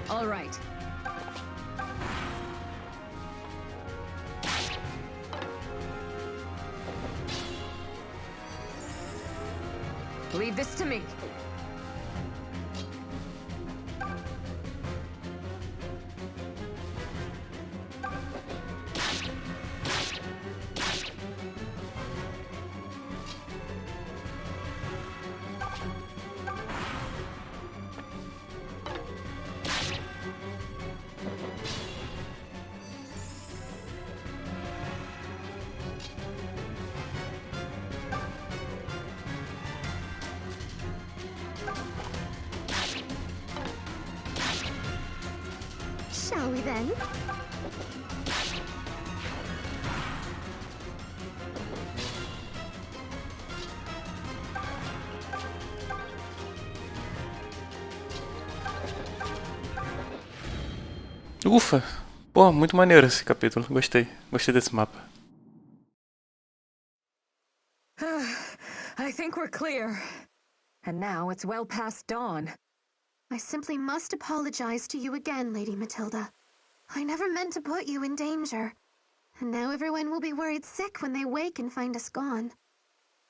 Speaker 8: All right. Leave this to me.
Speaker 7: Shall we then?
Speaker 1: Ufa! Pô, muito maneiro esse capítulo. Gostei. Gostei desse mapa.
Speaker 8: I think we're clear. And now it's well past dawn.
Speaker 7: I simply must apologize to you again, Lady Matilda. I never meant to put you in danger. And now everyone will be worried sick when they wake and find us gone.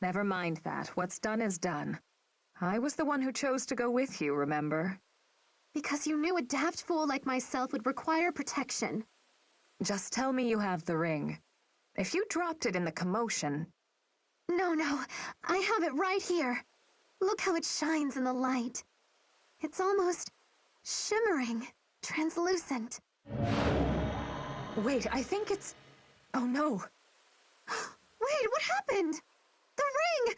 Speaker 8: Never mind that. What's done is done. I was the one who chose to go with you, remember?
Speaker 7: Because you knew a daft fool like myself would require protection.
Speaker 8: Just tell me you have the ring. If you dropped it in the commotion...
Speaker 7: No, I have it right here. Look how it shines in the light. It's almost shimmering, translucent.
Speaker 8: Wait, I think it's... Oh no.
Speaker 7: Wait, what happened? The ring!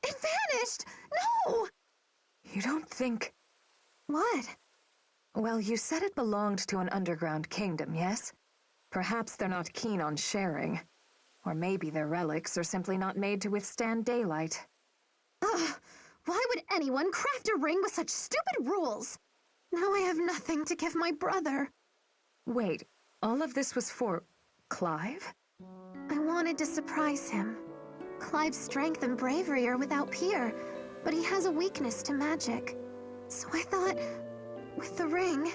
Speaker 7: It vanished! No!
Speaker 8: You don't think...
Speaker 7: What?
Speaker 8: Well, you said it belonged to an underground kingdom, yes? Perhaps they're not keen on sharing. Or maybe their relics are simply not made to withstand daylight.
Speaker 7: Ugh! Why would anyone craft a ring with such stupid rules? Now I have nothing to give my brother.
Speaker 8: Wait, all of this was for... Clive?
Speaker 7: I wanted to surprise him. Clive's strength and bravery are without peer, but he has a weakness to magic. So I thought, with the ring,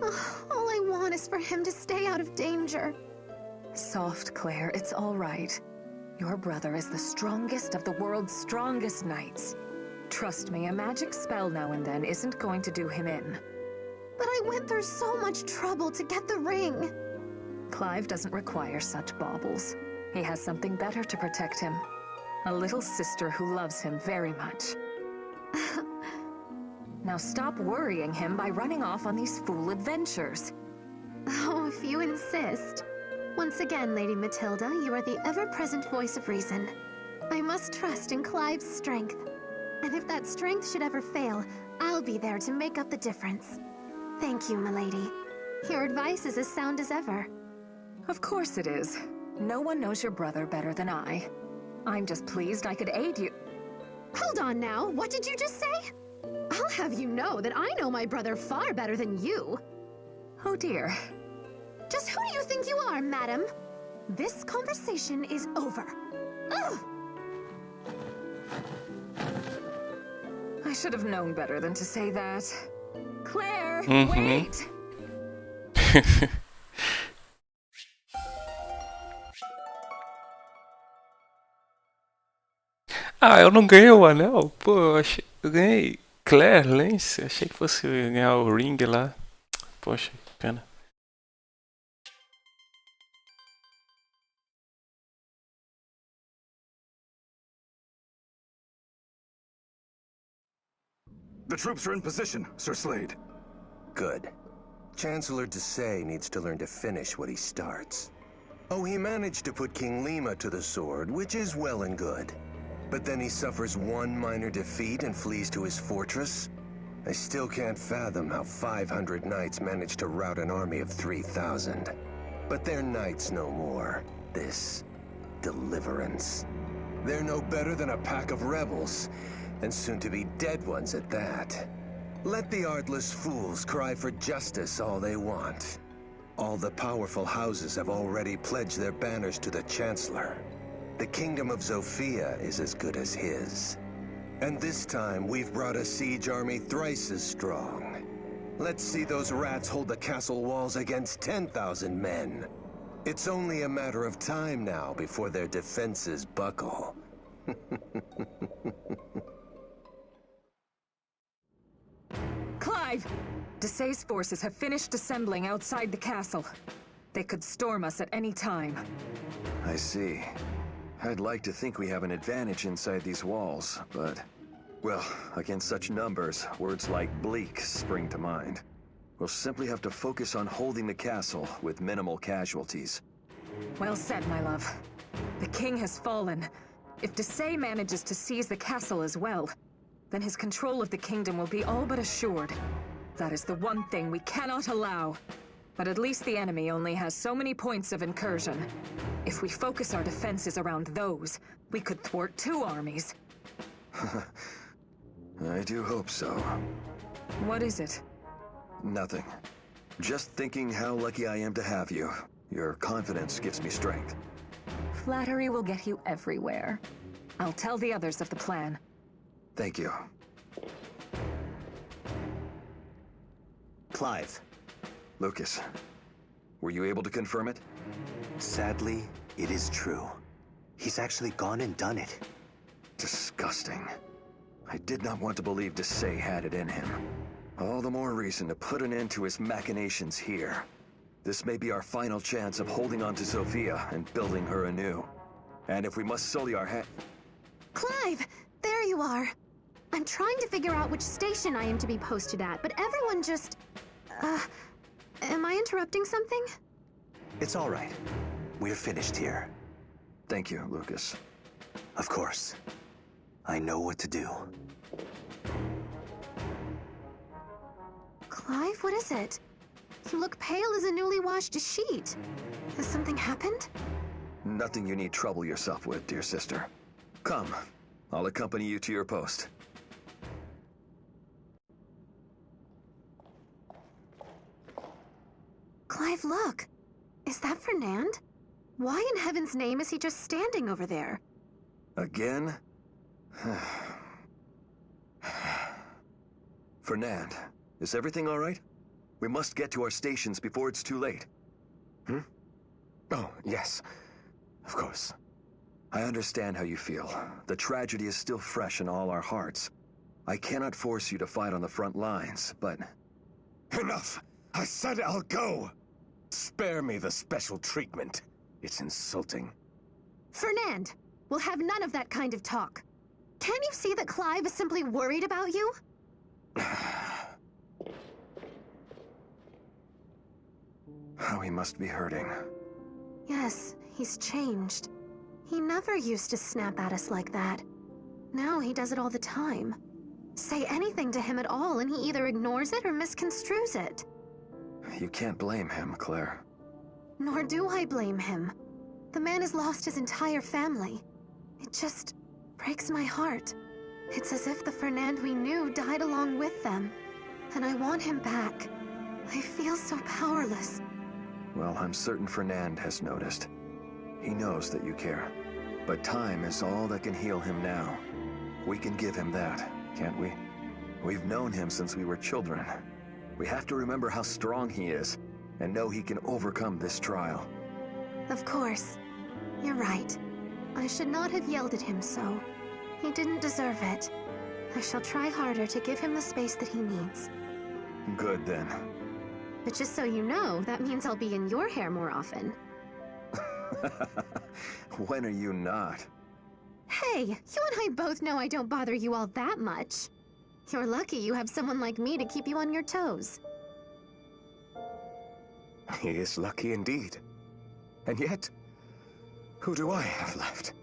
Speaker 7: all I want is for him to stay out of danger.
Speaker 8: Soft, Claire, it's all right. Your brother is the strongest of the world's strongest knights. Trust me, a magic spell now and then isn't going to do him in.
Speaker 7: But I went through so much trouble to get the ring.
Speaker 8: Clive doesn't require such baubles. He has something better to protect him. A little sister who loves him very much. Now stop worrying him by running off on these fool adventures.
Speaker 7: Oh, if you insist. Once again, Lady Matilda, you are the ever-present voice of reason. I must trust in Clive's strength. And if that strength should ever fail, I'll be there to make up the difference. Thank you, milady. Your advice is as sound as ever.
Speaker 8: Of course it is. No one knows your brother better than I. I'm just pleased I could aid you.
Speaker 7: Hold on now, what did you just say? I'll have you know that I know my brother far better than you.
Speaker 8: Oh dear.
Speaker 7: Just who do you think you are, madam? This conversation is over. Ugh!
Speaker 8: I should have known better than to say that. Claire, wait!
Speaker 1: Ah, eu não ganhei o anel? Pô, eu ganhei Claire Lance. Achei que fosse ganhar o ring lá. Poxa, que pena.
Speaker 2: The troops are in position, Sir Slade.
Speaker 3: Good. Chancellor Desai needs to learn to finish what he starts. Oh, he managed to put King Lima to the sword, which is well and good. But then he suffers one minor defeat and flees to his fortress? I still can't fathom how 500 knights managed to rout an army of 3,000. But they're knights no more. This Deliverance. They're no better than a pack of rebels, and soon-to-be dead ones at that. Let the artless fools cry for justice all they want. All the powerful houses have already pledged their banners to the Chancellor. The Kingdom of Zofia is as good as his. And this time, we've brought a siege army thrice as strong. Let's see those rats hold the castle walls against 10,000 men. It's only a matter of time now before their defenses buckle.
Speaker 8: Clive! Desai's forces have finished assembling outside the castle. They could storm us at any time.
Speaker 2: I see. I'd like to think we have an advantage inside these walls, but... well, against such numbers, words like bleak spring to mind. We'll simply have to focus on holding the castle with minimal casualties.
Speaker 8: Well said, my love. The king has fallen. If Desai manages to seize the castle as well, then his control of the kingdom will be all but assured. That is the one thing we cannot allow. But at least the enemy only has so many points of incursion. If we focus our defenses around those, we could thwart 2 armies.
Speaker 2: I do hope so.
Speaker 8: What is it?
Speaker 2: Nothing. Just thinking how lucky I am to have you. Your confidence gives me strength.
Speaker 8: Flattery will get you everywhere. I'll tell the others of the plan.
Speaker 2: Thank you.
Speaker 6: Clive.
Speaker 2: Lucas, were you able to confirm it?
Speaker 6: Sadly, it is true. He's actually gone and done it.
Speaker 2: Disgusting. I did not want to believe Desai had it in him. All the more reason to put an end to his machinations here. This may be our final chance of holding on to Zofia and building her anew. And if we must sully our head...
Speaker 7: Clive! There you are! I'm trying to figure out which station I am to be posted at, but everyone just... am I interrupting something?
Speaker 6: It's all right. We're finished here.
Speaker 2: Thank you, Lucas.
Speaker 6: Of course. I know what to do.
Speaker 7: Clive, what is it? You look pale as a newly washed sheet. Has something happened?
Speaker 2: Nothing you need trouble yourself with, dear sister. Come, I'll accompany you to your post.
Speaker 7: Clive, look. Is that Fernand? Why in heaven's name is he just standing over there?
Speaker 2: Again? Fernand, is everything all right? We must get to our stations before it's too late.
Speaker 3: Oh, yes. Of course.
Speaker 2: I understand how you feel. The tragedy is still fresh in all our hearts. I cannot force you to fight on the front lines, but...
Speaker 3: Enough! I said I'll go! Spare me the special treatment. It's insulting.
Speaker 7: Fernand, we'll have none of that kind of talk. Can't you see that Clive is simply worried about you?
Speaker 2: How he must be hurting.
Speaker 7: Yes, he's changed. He never used to snap at us like that. Now he does it all the time. Say anything to him at all and he either ignores it or misconstrues it.
Speaker 2: You can't blame him, Claire.
Speaker 7: Nor do I blame him. The man has lost his entire family. It just breaks my heart. It's as if the Fernand we knew died along with them. And I want him back. I feel so powerless.
Speaker 3: Well, I'm certain Fernand has noticed. He knows that you care. But time is all that can heal him now. We can give him that, can't we? We've known him since we were children. We have to remember how strong he is, and know he can overcome this trial.
Speaker 7: Of course. You're right. I should not have yelled at him so. He didn't deserve it. I shall try harder to give him the space that he needs.
Speaker 3: Good then.
Speaker 7: But just so you know, that means I'll be in your hair more often.
Speaker 3: When are you not?
Speaker 7: Hey, you and I both know I don't bother you all that much. You're lucky you have someone like me to keep you on your toes.
Speaker 3: He is lucky indeed. And yet, who do I have left?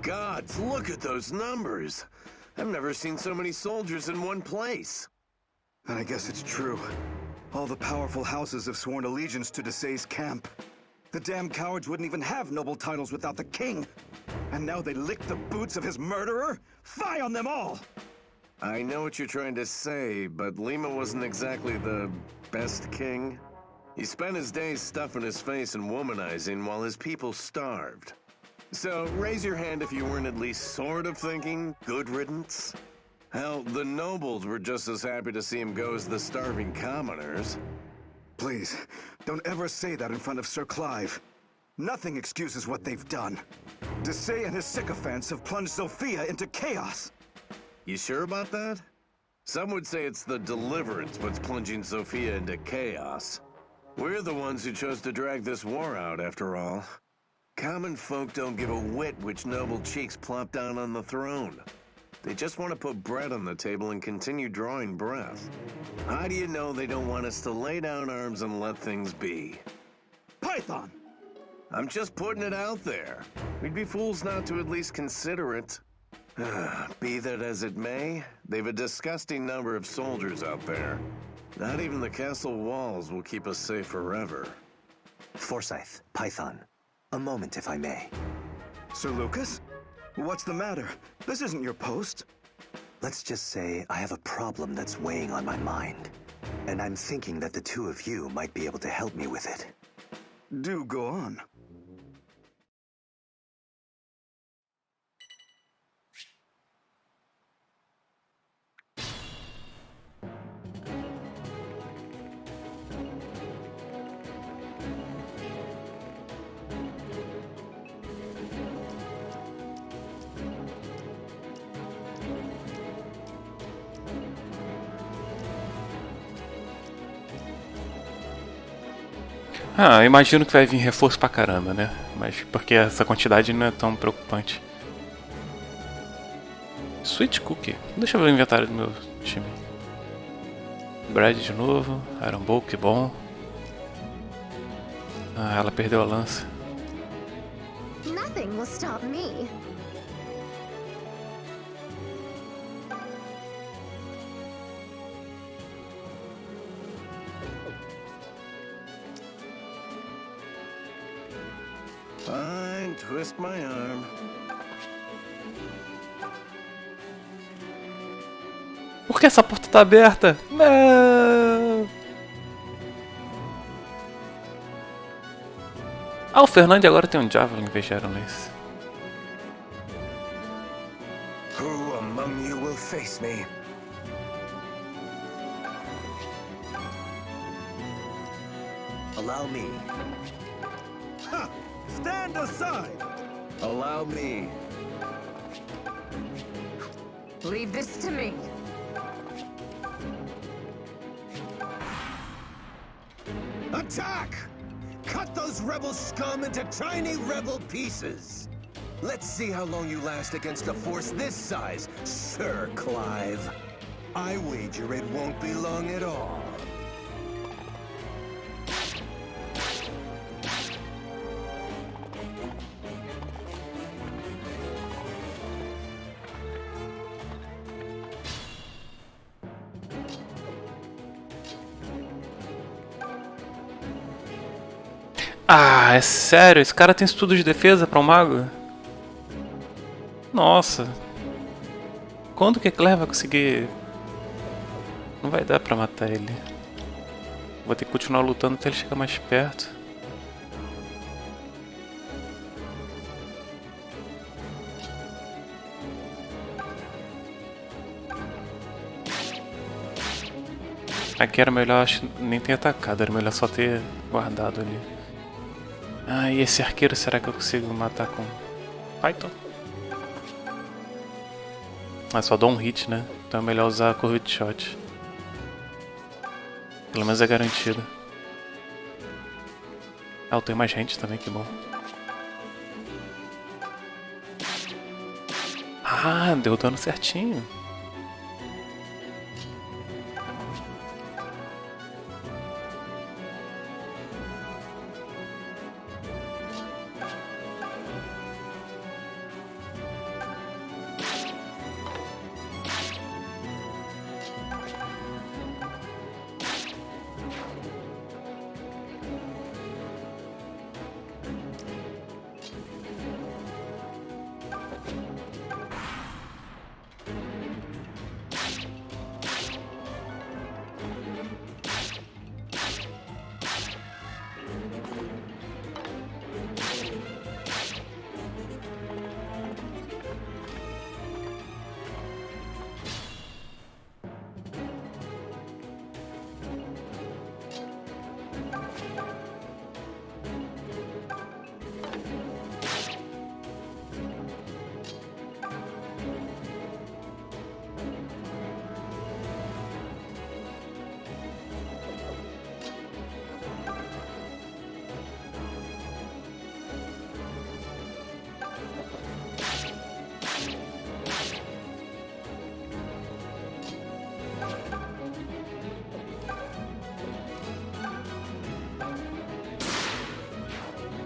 Speaker 4: Gods, look at those numbers! I've never seen so many soldiers in one place.
Speaker 9: And I guess it's true. All the powerful houses have sworn allegiance to Decay's camp. The damn cowards wouldn't even have noble titles without the king. And now they lick the boots of his murderer? Fie on them all!
Speaker 4: I know what you're trying to say, but Lima wasn't exactly the best king. He spent his days stuffing his face and womanizing while his people starved. So raise your hand if you weren't at least sort of thinking good riddance. Hell, the nobles were just as happy to see him go as the starving commoners.
Speaker 9: Please, don't ever say that in front of Sir Clive. Nothing excuses what they've done. Decay and his sycophants have plunged Sophia into chaos.
Speaker 4: You sure about that? Some would say it's the Deliverance what's plunging Sophia into chaos. We're the ones who chose to drag this war out, after all. Common folk don't give a whit which noble cheeks plop down on the throne. They just want to put bread on the table and continue drawing breath. How do you know they don't want us to lay down arms and let things be?
Speaker 9: Python!
Speaker 4: I'm just putting it out there. We'd be fools not to at least consider it. Be that as it may, they've a disgusting number of soldiers out there. Not even the castle walls will keep us safe forever.
Speaker 6: Forsyth, Python, a moment if I may.
Speaker 9: Sir Lucas? What's the matter? This isn't your post.
Speaker 6: Let's just say I have a problem that's weighing on my mind. And I'm thinking that the two of you might be able to help me with it.
Speaker 9: Do go on.
Speaker 1: Ah, eu imagino que vai vir reforço pra caramba, né? Mas porque essa quantidade não é tão preocupante. Sweet Cookie. Deixa eu ver o inventário do meu time. Brad de novo. Iron Bowl, que bom. Ah, ela perdeu a lança.
Speaker 7: Nothing will stop me.
Speaker 4: Fine, twist my arm.
Speaker 1: Por que essa porta tá aberta? Não! Ah, o Fernando agora tem um Javelin em vez de Iron Lance.
Speaker 3: Who among you will face me?
Speaker 6: Allow me.
Speaker 9: Ha! Stand aside!
Speaker 4: Allow me.
Speaker 8: Leave this to me.
Speaker 3: Attack! Cut those rebel scum into tiny rebel pieces! Let's see how long you last against a force this size, Sir Clive. I wager it won't be long at all.
Speaker 1: Ah, é sério? Esse cara tem estudo de defesa pra um mago? Nossa. Quando que a Claire vai conseguir? Não vai dar pra matar ele. Vou ter que continuar lutando até ele chegar mais perto. Aqui era melhor, acho, nem ter atacado, era melhor só ter guardado ali. Ah, e esse arqueiro, será que eu consigo matar com Python? Ah, só dou um hit, né? Então é melhor usar a curva de shot. Pelo menos é garantido. Ah, eu tenho mais gente também, que bom. Ah, deu dano certinho.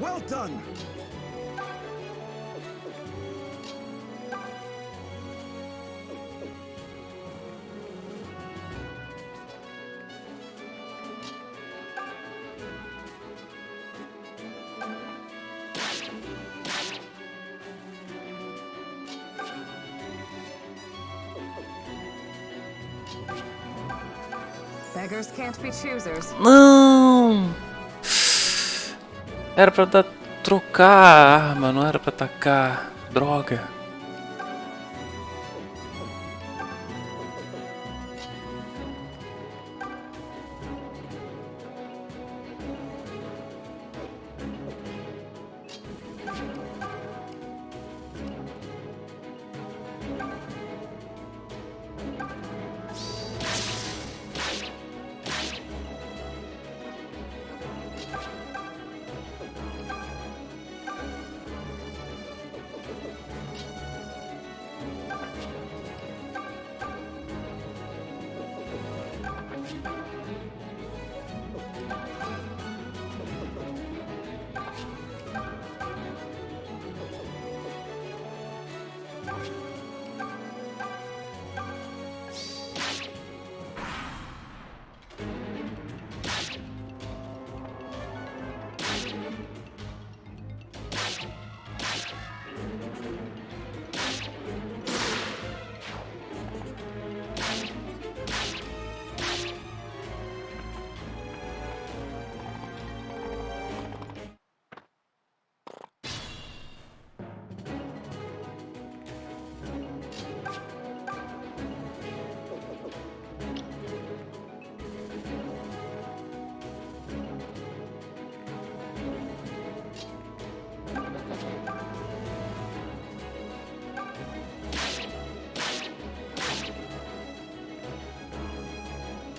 Speaker 5: Well done!
Speaker 8: Beggars can't be choosers.
Speaker 1: Não! Era pra trocar a arma, não era pra atacar. Droga.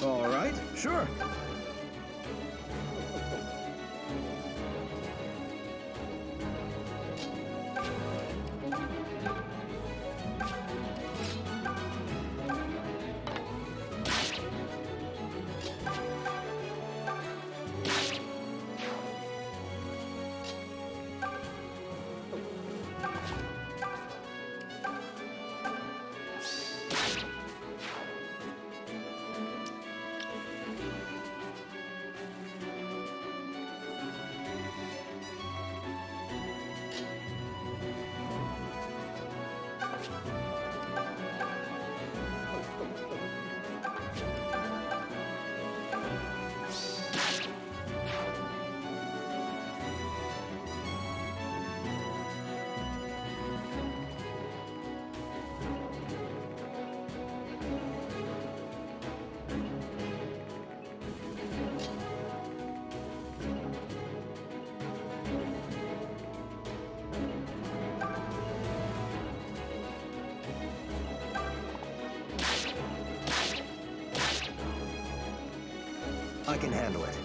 Speaker 5: All right, sure.
Speaker 3: I can handle it.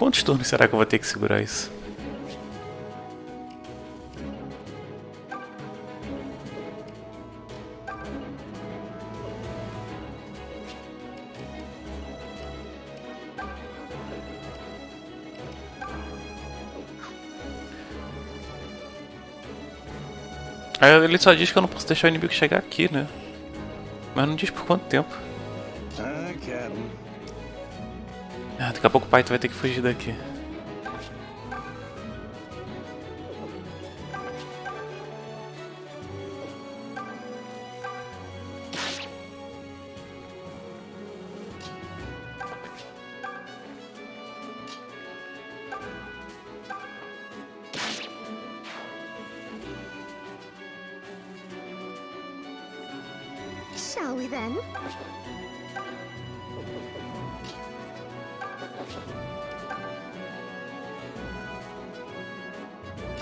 Speaker 1: Por quantos turnos será que eu vou ter que segurar isso? Aí ele só diz que eu não posso deixar o inimigo chegar aqui, né? Mas não diz por quanto tempo. Ah, daqui a pouco o pai vai ter que fugir daqui.
Speaker 7: Shall we then?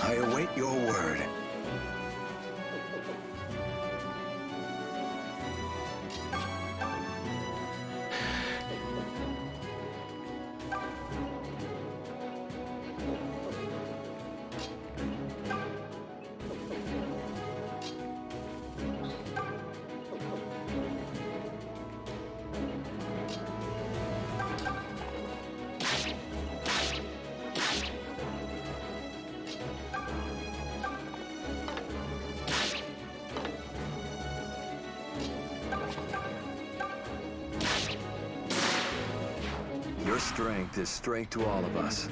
Speaker 3: I await your word.
Speaker 2: Your strength is strength to all of us.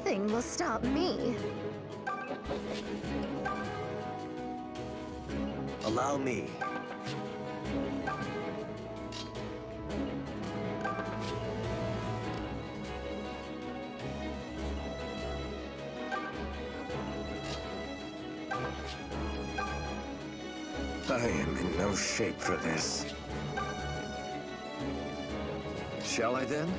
Speaker 7: Nothing will stop me.
Speaker 6: Allow me.
Speaker 3: I am in no shape for this. Shall I then?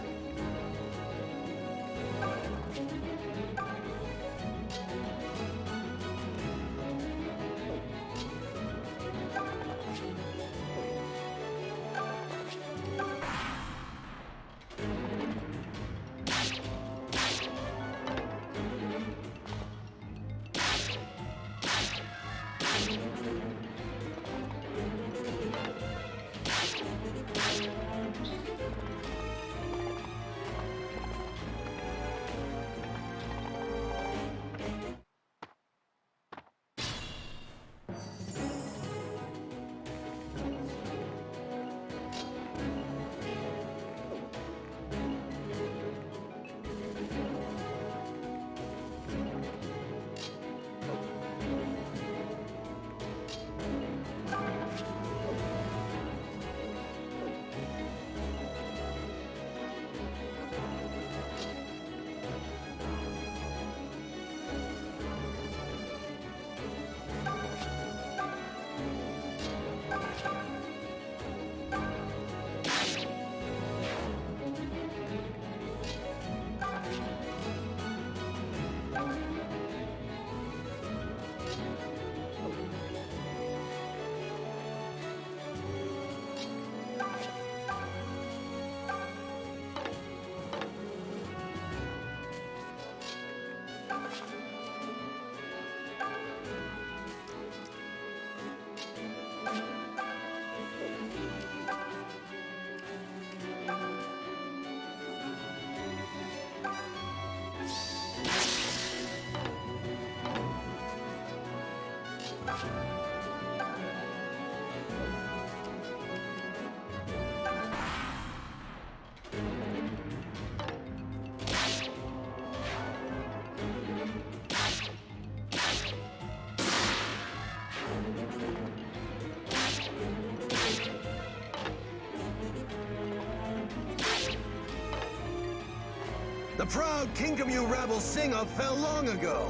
Speaker 3: The proud kingdom you rabble sing of fell long ago.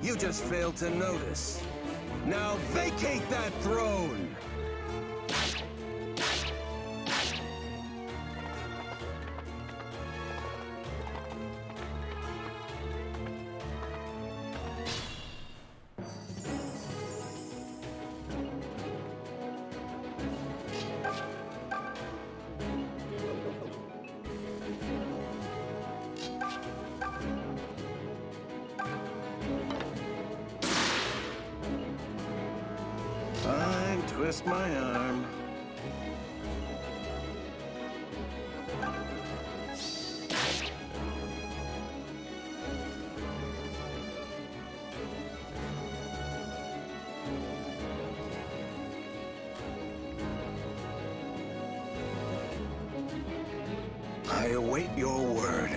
Speaker 3: You just failed to notice. Now vacate that throne! Fine, twist my arm. I await your word.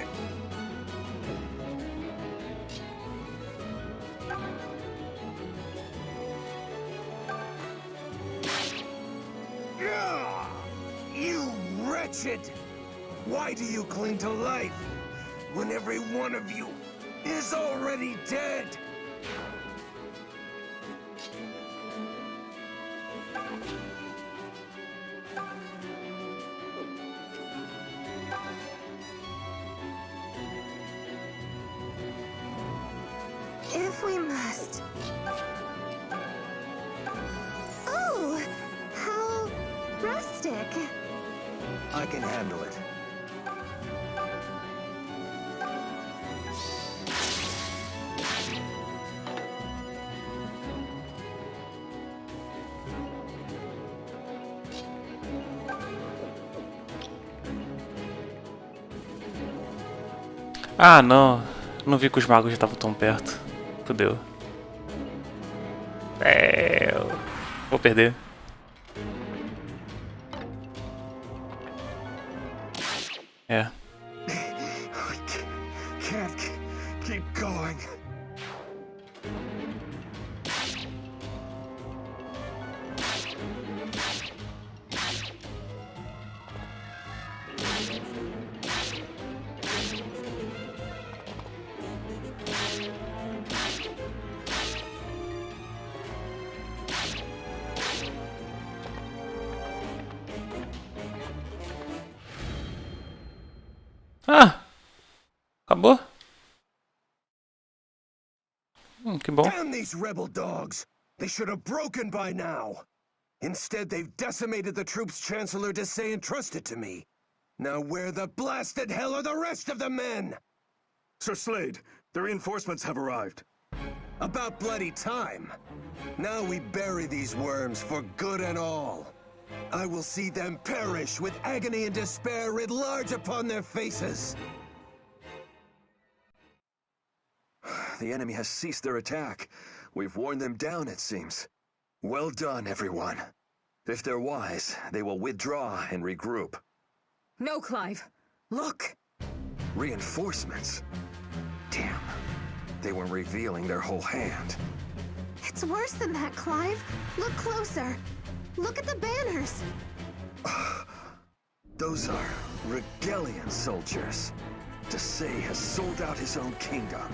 Speaker 3: You wretched! Why do you cling to life when every one of you is already dead?
Speaker 7: If we must. Oh, how rustic.
Speaker 6: I can handle it.
Speaker 1: Ah, não. Não vi que os magos já estavam tão perto. Fudeu. Vou perder.
Speaker 4: Keep going.
Speaker 1: Ah! Acabou? Que bom.
Speaker 3: Damn these rebel dogs! They should have broken by now! Instead, they've decimated the troops Chancellor Desai entrusted to me. Now where the blasted hell are the rest of the men?
Speaker 9: Sir Slade, the reinforcements have arrived.
Speaker 3: About bloody time. Now we bury these worms for good and all. I will see them perish with agony and despair writ large upon their faces.
Speaker 2: The enemy has ceased their attack. We've worn them down, it seems. Well done, everyone. If they're wise, they will withdraw and regroup.
Speaker 8: No, Clive. Look!
Speaker 2: Reinforcements? Damn. They were revealing their whole hand.
Speaker 7: It's worse than that, Clive. Look closer. Look at the banners.
Speaker 2: Those are Regalian soldiers. Desai has sold out his own kingdom.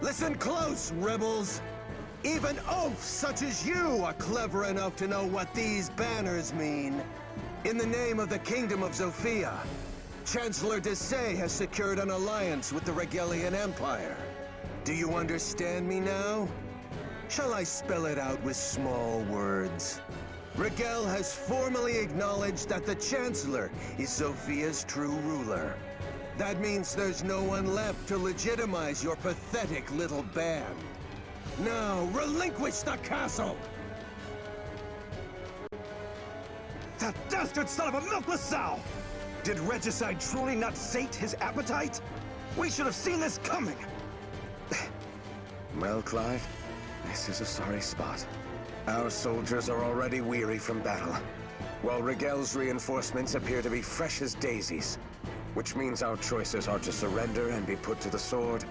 Speaker 3: Listen close, rebels! Even oafs such as you are clever enough to know what these banners mean. In the name of the Kingdom of Zofia, Chancellor Desai has secured an alliance with the Regalian Empire. Do you understand me now? Shall I spell it out with small words? Regel has formally acknowledged that the Chancellor is Zofia's true ruler. That means there's no one left to legitimize your pathetic little band. Now, relinquish the castle!
Speaker 9: That dastard son of a milkless sow! Did Regicide truly not sate his appetite? We should have seen this coming!
Speaker 3: Well, Clive, this is a sorry spot. Our soldiers are already weary from battle, while Regel's reinforcements appear to be fresh as daisies. Which means our choices are to surrender and be put to the sword,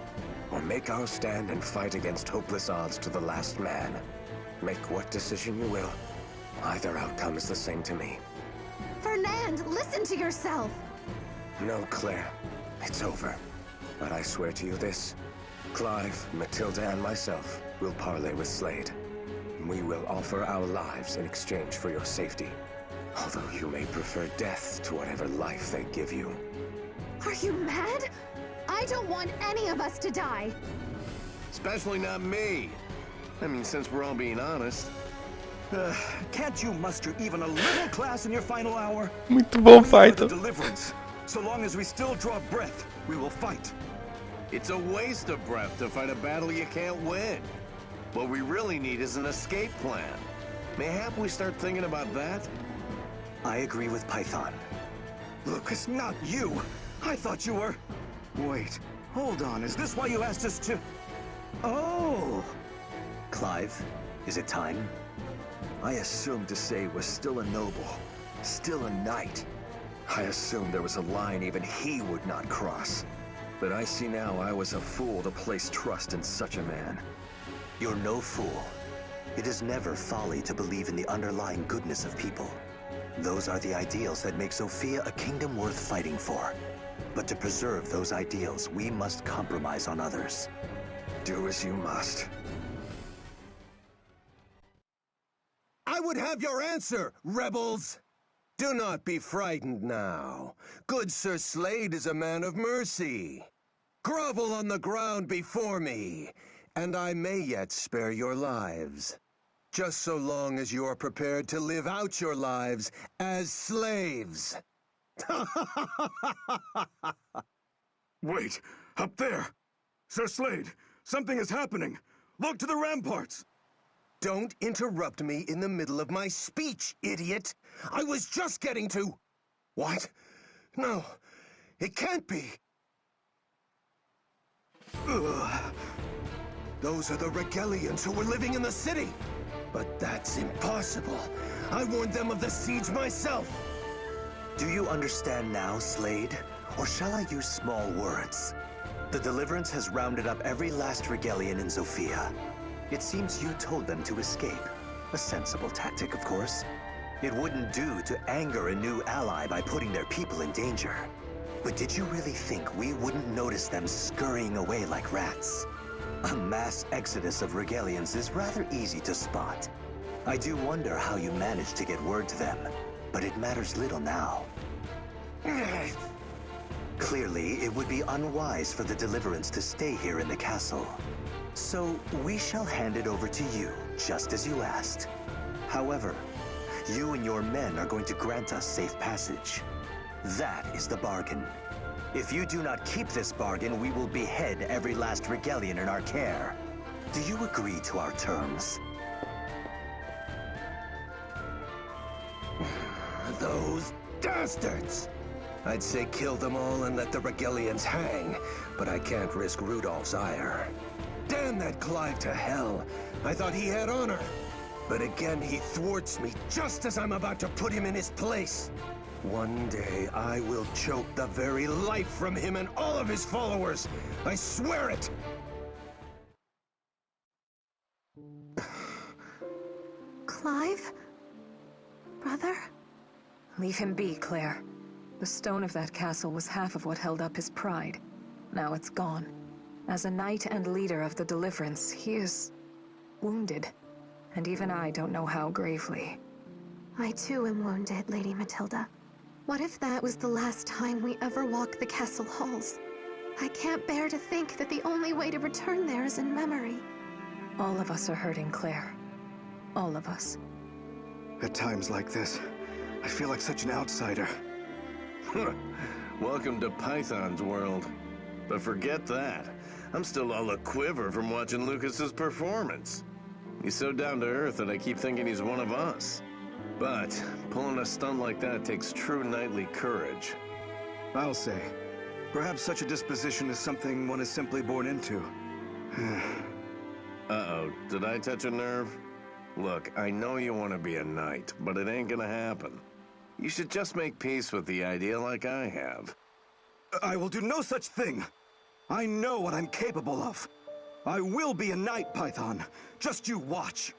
Speaker 3: or make our stand and fight against hopeless odds to the last man. Make what decision you will. Either outcome is the same to me.
Speaker 7: Fernand, listen to yourself!
Speaker 3: No, Claire. It's over. But I swear to you this. Clive, Matilda, and myself will parley with Slade. We will offer our lives in exchange for your safety. Although you may prefer death to whatever life they give you.
Speaker 7: Are you mad? I don't want any of us to die.
Speaker 4: Especially not me. I mean, since we're all being honest.
Speaker 9: Can't you muster even a little class in your final hour?
Speaker 1: Muito bom,
Speaker 9: We are
Speaker 1: fight.
Speaker 9: the Deliverance. So long as we still draw breath, we will fight.
Speaker 4: It's a waste of breath to fight a battle you can't win. What we really need is an escape plan. Mayhap we start thinking about that?
Speaker 6: I agree with Python.
Speaker 9: Lucas, not you! I thought you were... Wait, hold on, is this why you asked us to... Oh!
Speaker 6: Clive, is it time?
Speaker 2: I assumed Desai was still a noble, still a knight. I assumed there was a line even he would not cross. But I see now I was a fool to place trust in such a man.
Speaker 6: You're no fool. It is never folly to believe in the underlying goodness of people. Those are the ideals that make Zofia a kingdom worth fighting for. But to preserve those ideals, we must compromise on others.
Speaker 2: Do as you must.
Speaker 3: I would have your answer, rebels! Do not be frightened now. Good Sir Slade is a man of mercy. Grovel on the ground before me, and I may yet spare your lives. Just so long as you are prepared to live out your lives as slaves.
Speaker 9: Wait, up there! Sir Slade, something is happening! Look to the ramparts!
Speaker 3: Don't interrupt me in the middle of my speech, idiot! I was just getting to... What? No, it can't be. Ugh. Those are the Regalians who were living in the city. But that's impossible. I warned them of the siege myself.
Speaker 6: Do you understand now, Slade? Or shall I use small words? The Deliverance has rounded up every last Regalian in Zofia. It seems you told them to escape. A sensible tactic, of course. It wouldn't do to anger a new ally by putting their people in danger. But did you really think we wouldn't notice them scurrying away like rats? A mass exodus of Regalians is rather easy to spot. I do wonder how you managed to get word to them, but it matters little now. Clearly, it would be unwise for the Deliverance to stay here in the castle. So, we shall hand it over to you, just as you asked. However, you and your men are going to grant us safe passage. That is the bargain. If you do not keep this bargain, we will behead every last Regalian in our care. Do you agree to our terms?
Speaker 3: Those bastards! I'd say kill them all and let the Regalians hang, but I can't risk Rudolph's ire. Damn that Clive to hell! I thought he had honor. But again, he thwarts me just as I'm about to put him in his place. One day, I will choke the very life from him and all of his followers. I swear it!
Speaker 7: Clive? Brother?
Speaker 8: Leave him be, Claire. The stone of that castle was half of what held up his pride. Now it's gone. As a knight and leader of the Deliverance, he is wounded. And even I don't know how gravely.
Speaker 7: I too am wounded, Lady Matilda. What if that was the last time we ever walk the castle halls? I can't bear to think that the only way to return there is in memory.
Speaker 8: All of us are hurting, Claire. All of us.
Speaker 9: At times like this, I feel like such an outsider.
Speaker 2: Welcome to Python's world. But forget that. I'm still all a quiver from watching Lucas's performance. He's so down to earth that I keep thinking he's one of us. But pulling a stunt like that takes true knightly courage.
Speaker 9: I'll say. Perhaps such a disposition is something one is simply born into.
Speaker 2: Uh-oh, did I touch a nerve? Look, I know you want to be a knight, but it ain't gonna happen. You should just make peace with the idea like I have.
Speaker 9: I will do no such thing. I know what I'm capable of. I will be a knight, Python. Just you watch.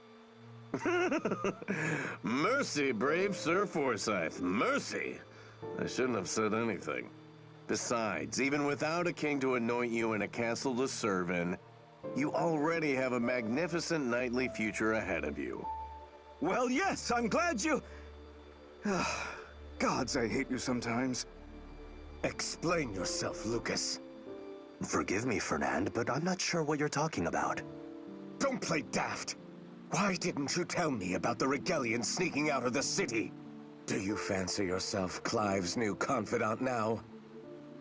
Speaker 2: Mercy, brave Sir Forsyth, mercy! I shouldn't have said anything. Besides, even without a king to anoint you and a castle to serve in, you already have a magnificent knightly future ahead of you.
Speaker 9: Well, yes, I'm glad you... Gods, I hate you sometimes.
Speaker 3: Explain yourself, Lucas.
Speaker 6: Forgive me, Fernand, but I'm not sure what you're talking about.
Speaker 3: Don't play daft. Why didn't you tell me about the Regalians sneaking out of the city? Do you fancy yourself Clive's new confidant now?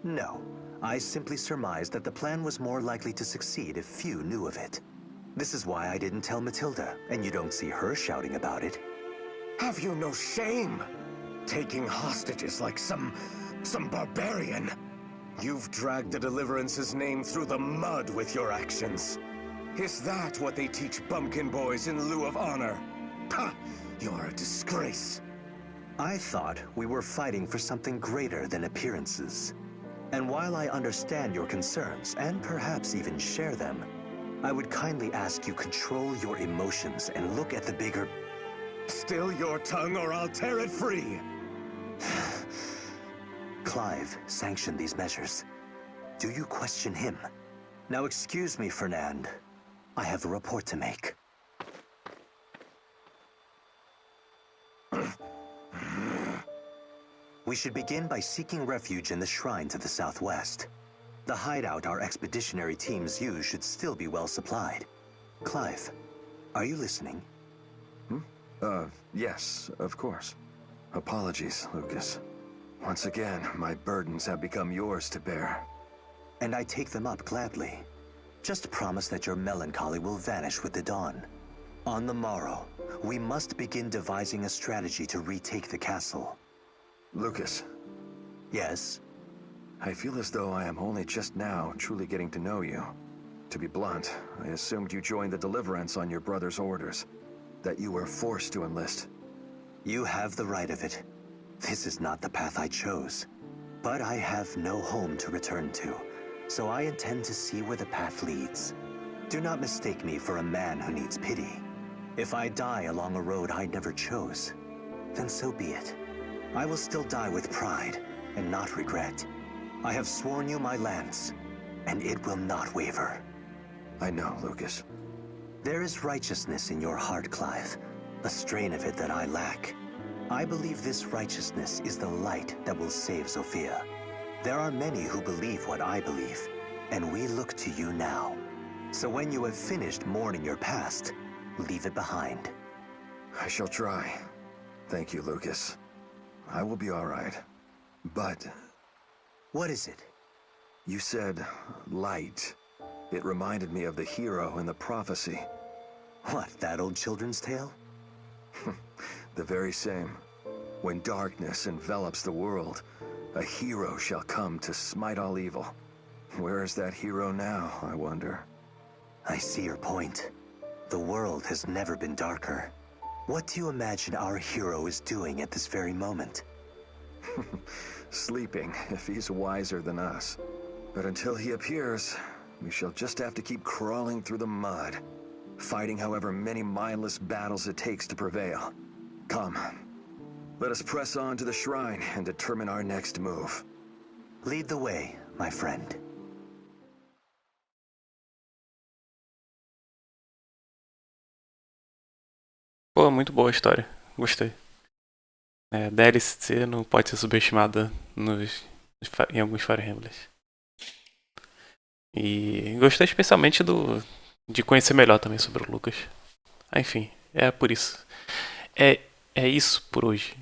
Speaker 6: No. I simply surmised that the plan was more likely to succeed if few knew of it. This is why I didn't tell Matilda, and you don't see her shouting about it.
Speaker 3: Have you no shame? Taking hostages like some barbarian. You've dragged the Deliverance's name through the mud with your actions. Is that what they teach bumpkin boys in lieu of honor? Pah! You're a disgrace.
Speaker 6: I thought we were fighting for something greater than appearances. And while I understand your concerns, and perhaps even share them, I would kindly ask you control your emotions and look at the bigger...
Speaker 3: Still your tongue or I'll tear it free!
Speaker 6: Clive sanctioned these measures. Do you question him? Now excuse me, Fernand. I have a report to make. We should begin by seeking refuge in the shrine to the southwest. The hideout our expeditionary teams use should still be well supplied. Clive, are you listening?
Speaker 10: Yes, of course. Apologies, Lucas. Once again, my burdens have become yours to bear.
Speaker 6: And I take them up gladly. Just promise that your melancholy will vanish with the dawn. On the morrow, we must begin devising a strategy to retake the castle.
Speaker 10: Lucas.
Speaker 6: Yes?
Speaker 10: I feel as though I am only just now truly getting to know you. To be blunt, I assumed you joined the Deliverance on your brother's orders. That you were forced to enlist.
Speaker 6: You have the right of it. This is not the path I chose. But I have no home to return to, so I intend to see where the path leads. Do not mistake me for a man who needs pity. If I die along a road I never chose, then so be it. I will still die with pride and not regret. I have sworn you my lance, and it will not waver.
Speaker 10: I know, Lucas.
Speaker 6: There is righteousness in your heart, Clive, a strain of it that I lack. I believe this righteousness is the light that will save Sophia. There are many who believe what I believe, and we look to you now. So when you have finished mourning your past, leave it behind.
Speaker 10: I shall try. Thank you, Lucas. I will be all right. But...
Speaker 6: What is it?
Speaker 10: You said light. It reminded me of the hero in the prophecy.
Speaker 6: What, that old children's tale?
Speaker 10: The very same. When darkness envelops the world, a hero shall come to smite all evil. Where is that hero now, I wonder?
Speaker 6: I see your point. The world has never been darker. What do you imagine our hero is doing at this very moment?
Speaker 10: Sleeping, if he's wiser than us. But until he appears, we shall just have to keep crawling through the mud, fighting however many mindless battles it takes to prevail. Come, let us press on to the shrine and determine our next move.
Speaker 6: Lead the way, my friend.
Speaker 1: Pô, muito boa a história. Gostei. DLC não pode ser subestimada em alguns Fire Emblems. E gostei especialmente de conhecer melhor também sobre o Lucas. Enfim, é por isso. É isso por hoje.